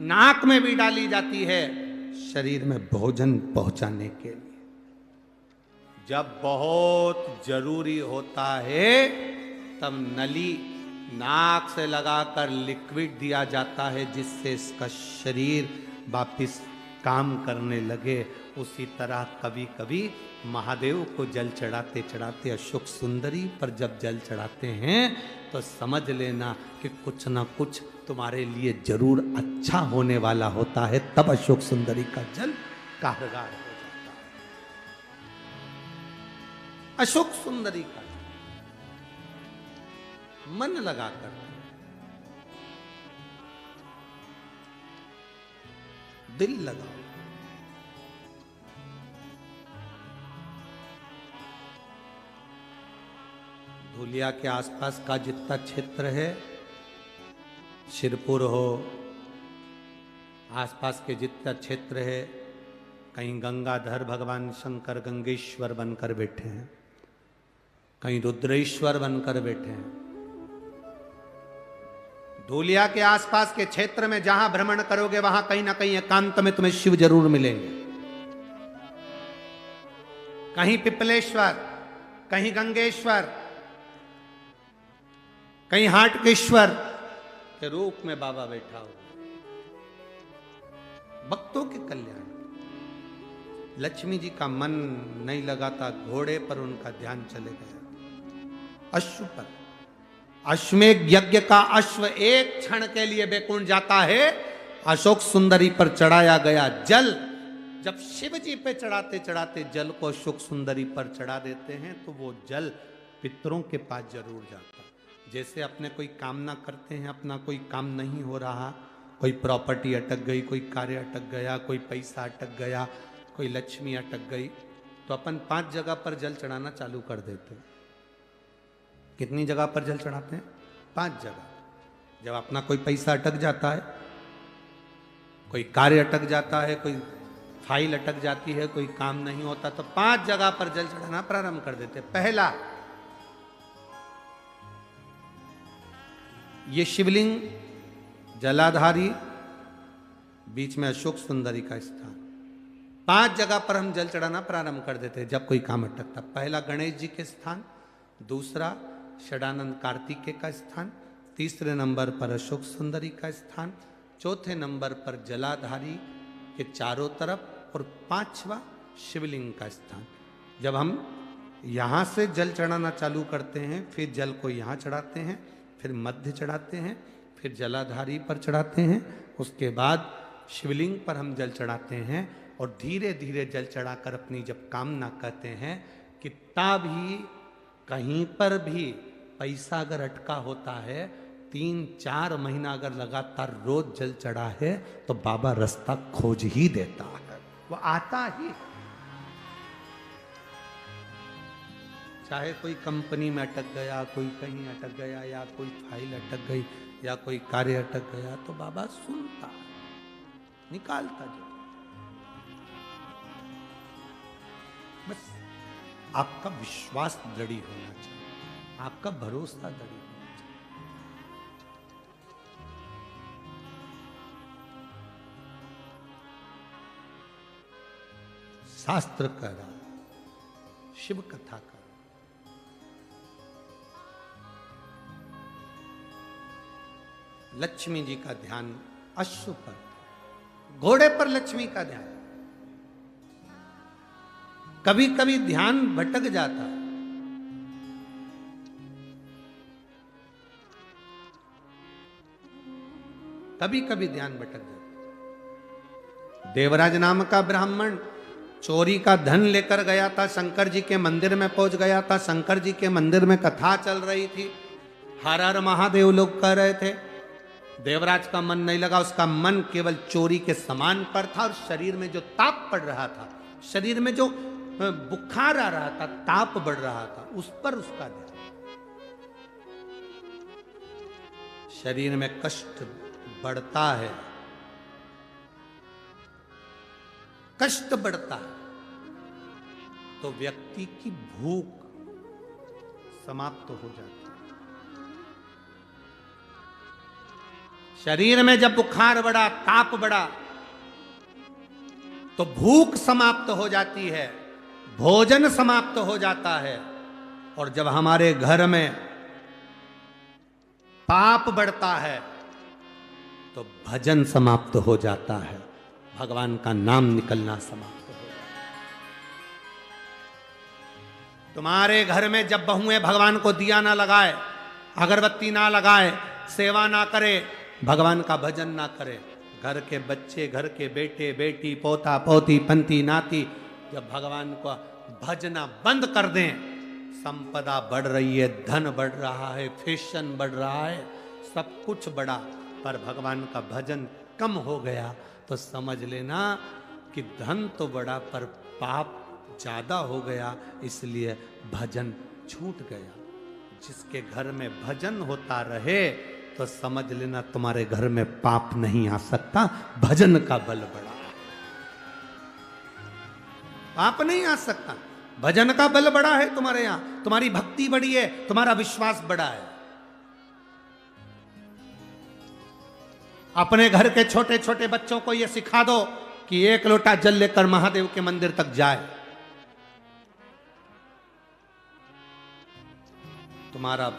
नाक में भी डाली जाती है शरीर में भोजन पहुंचाने के लिए। जब बहुत जरूरी होता है तब नली नाक से लगाकर लिक्विड दिया जाता है जिससे इसका शरीर वापिस काम करने लगे। उसी तरह कभी कभी महादेव को जल चढ़ाते चढ़ाते अशोक सुंदरी पर जब जल चढ़ाते हैं तो समझ लेना कि कुछ ना कुछ तुम्हारे लिए जरूर अच्छा होने वाला होता है। तब अशोक सुंदरी का जल कारगर हो जाता है। अशोक सुंदरी का मन लगाकर दिल लगाओ। धुलिया के आसपास का जितना क्षेत्र है, शिरपुर हो, आसपास के जितना क्षेत्र है, कहीं गंगाधर भगवान शंकर गंगेश्वर बनकर बैठे हैं, कहीं रुद्रेश्वर बनकर बैठे हैं। धूलिया के आसपास के क्षेत्र में जहां भ्रमण करोगे वहां कहीं ना कहीं एकांत में तुम्हें शिव जरूर मिलेंगे। कहीं पिपलेश्वर, कहीं गंगेश्वर, कहीं हाटकेश्वर के रूप में बाबा बैठा हो। भक्तों के कल्याण। लक्ष्मी जी का मन नहीं लगाता, घोड़े पर उनका ध्यान चले गया। अश्व पर, अश्वमेध यज्ञ का अश्व एक क्षण के लिए बैकुंठ जाता है। अशोक सुंदरी पर चढ़ाया गया जल, जब शिव जी पे चढ़ाते चढ़ाते जल को अशोक सुंदरी पर चढ़ा देते हैं तो वो जल पितरों के पास जरूर जाता है। जैसे अपने कोई कामना करते हैं, अपना कोई काम नहीं हो रहा, कोई प्रॉपर्टी अटक गई, कोई कार्य अटक गया, कोई पैसा अटक गया, कोई लक्ष्मी अटक गई, तो अपन 5 जगह पर जल चढ़ाना चालू कर देते हैं। कितनी जगह पर जल चढ़ाते हैं? 5 जगह। जब अपना कोई पैसा अटक जाता है, कोई कार्य अटक जाता है, कोई फाइल अटक जाती है, कोई काम नहीं होता, तो 5 जगह पर जल चढ़ाना प्रारंभ कर देते हैं। पहला, ये शिवलिंग जलाधारी, बीच में अशोक सुंदरी का स्थान, 5 जगह पर हम जल चढ़ाना प्रारंभ कर देते हैं जब कोई काम अटकता। पहला गणेश जी के स्थान, दूसरा षडानंद कार्तिकेय का स्थान, तीसरे नंबर पर अशोक सुंदरी का स्थान, चौथे नंबर पर जलाधारी के चारों तरफ, और 5वां शिवलिंग का स्थान। जब हम यहाँ से जल चढ़ाना चालू करते हैं, फिर जल को यहाँ चढ़ाते हैं, फिर मध्य चढ़ाते हैं, फिर जलाधारी पर चढ़ाते हैं, उसके बाद शिवलिंग पर हम जल चढ़ाते हैं और धीरे धीरे जल चढ़ाकर अपनी जब कामना कहते हैं, कितना भी कहीं पर भी पैसा अगर अटका होता है, 3-4 महीना अगर लगातार रोज जल चढ़ा है तो बाबा रास्ता खोज ही देता है, वो आता ही। चाहे कोई कंपनी में अटक गया, कोई कहीं अटक गया, या कोई फाइल अटक गई, या कोई कार्य अटक गया, तो बाबा सुनता है, निकालता जाए। बस आपका विश्वास दृढ़ होना चाहिए, आपका भरोसा दृढ़ होना चाहिए। शास्त्र कह रहा, शिव कथा का, लक्ष्मी जी का ध्यान अश्व पर, घोड़े पर लक्ष्मी का ध्यान। कभी कभी ध्यान भटक जाता है, कभी कभी ध्यान भटक जाता है। देवराज नाम का ब्राह्मण चोरी का धन लेकर गया था, शंकर जी के मंदिर में पहुंच गया था। शंकर जी के मंदिर में कथा चल रही थी, हर हर महादेव लोग कह रहे थे। देवराज का मन नहीं लगा, उसका मन केवल चोरी के सामान पर था, और शरीर में जो ताप पड़ रहा था, शरीर में जो बुखार आ रहा था, ताप बढ़ रहा था, उस पर उसका ध्यान। शरीर में कष्ट बढ़ता है, कष्ट बढ़ता है तो व्यक्ति की भूख समाप्त हो जाती है। शरीर में जब बुखार बढ़ा, ताप बढ़ा, तो भूख समाप्त हो जाती है, भोजन समाप्त हो जाता है। और जब हमारे घर में पाप बढ़ता है तो भजन समाप्त हो जाता है, भगवान का नाम निकलना समाप्त हो जाता है। तुम्हारे घर में जब बहुएं भगवान को दिया ना लगाए, अगरबत्ती ना लगाए, सेवा ना करे, भगवान का भजन ना करे, घर के बच्चे, घर के बेटे बेटी, पोता पोती, पंती नाती जब भगवान को भजना बंद कर दें, संपदा बढ़ रही है, धन बढ़ रहा है, फैशन बढ़ रहा है, सब कुछ बढ़ा, पर भगवान का भजन कम हो गया, तो समझ लेना कि धन तो बढ़ा पर पाप ज्यादा हो गया, इसलिए भजन छूट गया। जिसके घर में भजन होता रहे तो समझ लेना तुम्हारे घर में पाप नहीं आ सकता, भजन का बल बढ़ा। पाप नहीं आ सकता, भजन का बल बड़ा है तुम्हारे यहां, तुम्हारी भक्ति बड़ी है, तुम्हारा विश्वास बड़ा है। अपने घर के छोटे छोटे बच्चों को यह सिखा दो कि एक लोटा जल लेकर महादेव के मंदिर तक जाए। तुम्हारा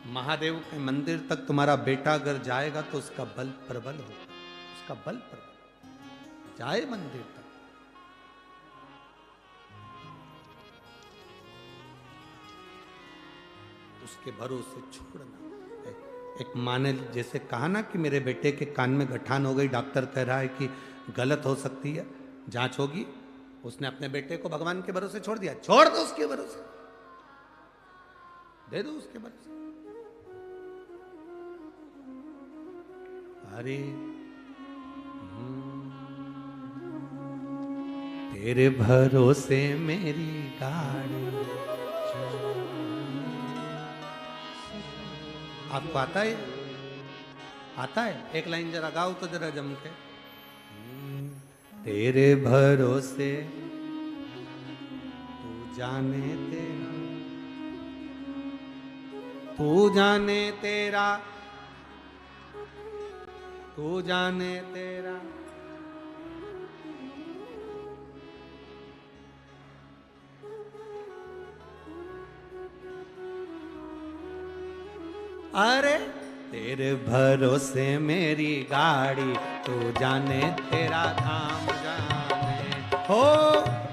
महादेव के मंदिर तक तुम्हारा बेटा अगर जाएगा तो उसका बल प्रबल होगा, उसका बल प्रबल जाए मंदिर तक। उसके भरोसे छोड़ना। एक माँ ने जैसे कहा ना कि मेरे बेटे के कान में गठान हो गई, डॉक्टर कह रहा है कि गलत हो सकती है, जांच होगी, उसने अपने बेटे को भगवान के भरोसे छोड़ दिया। छोड़ दो उसके भरोसे, दे दो उसके भरोसे। अरे तेरे भरोसे मेरी गाड़ी। आपको आता है? आता है? एक लाइन जरा गाओ तो जरा जम के। तेरे भरोसे तू जाने तेरा, तू जाने तेरा, तू जाने तेरा। अरे तेरे भरोसे मेरी गाड़ी, तू जाने तेरा काम जाने। हो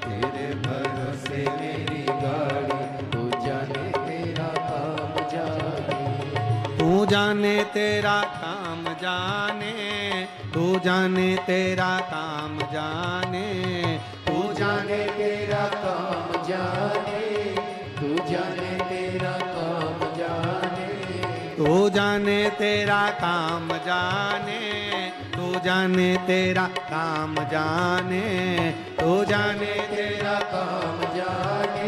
तेरे भरोसे मेरी गाड़ी, तू जाने तेरा काम जाने। तू जाने तेरा काम जाने, तू जाने तेरा काम जाने, तू जाने तेरा काम जाने, तू जाने तेरा काम जाने। तू जाने तेरा काम जाने, तू जाने तेरा काम जाने, तू जाने तेरा काम जाने।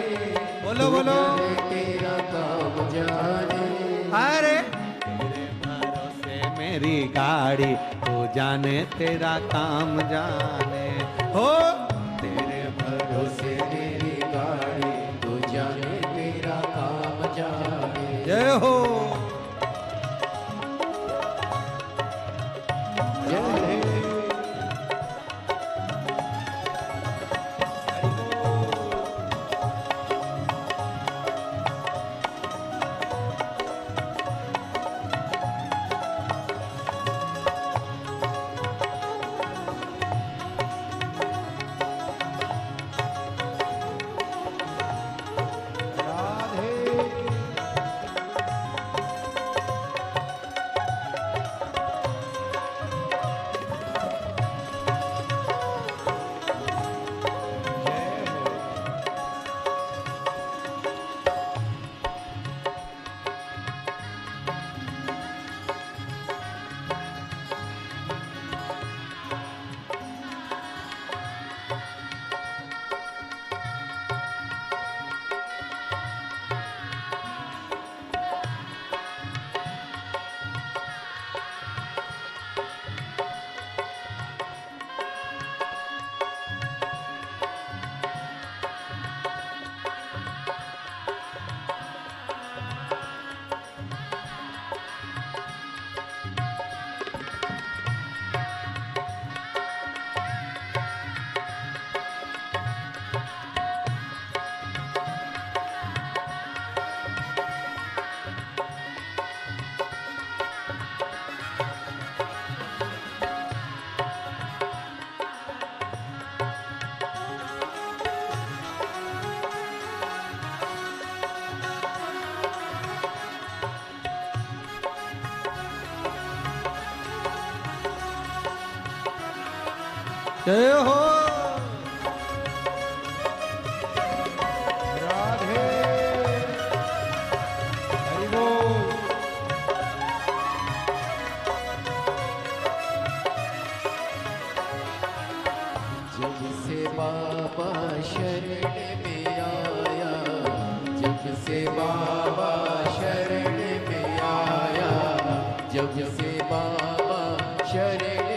बोलो बोलो। तेरा काम जाने। अरे तेरे भरोसे मेरी गाड़ी, तू जाने तेरा काम जाने। हो तेरे भरोसे मेरी गाड़ी, तू जाने तेरा काम जाने। जय हो। जय हो। राधे हरि बोल। जब से बाबा शरण में आया, जब से बाबा शरण में आया, जब से बाबा शरण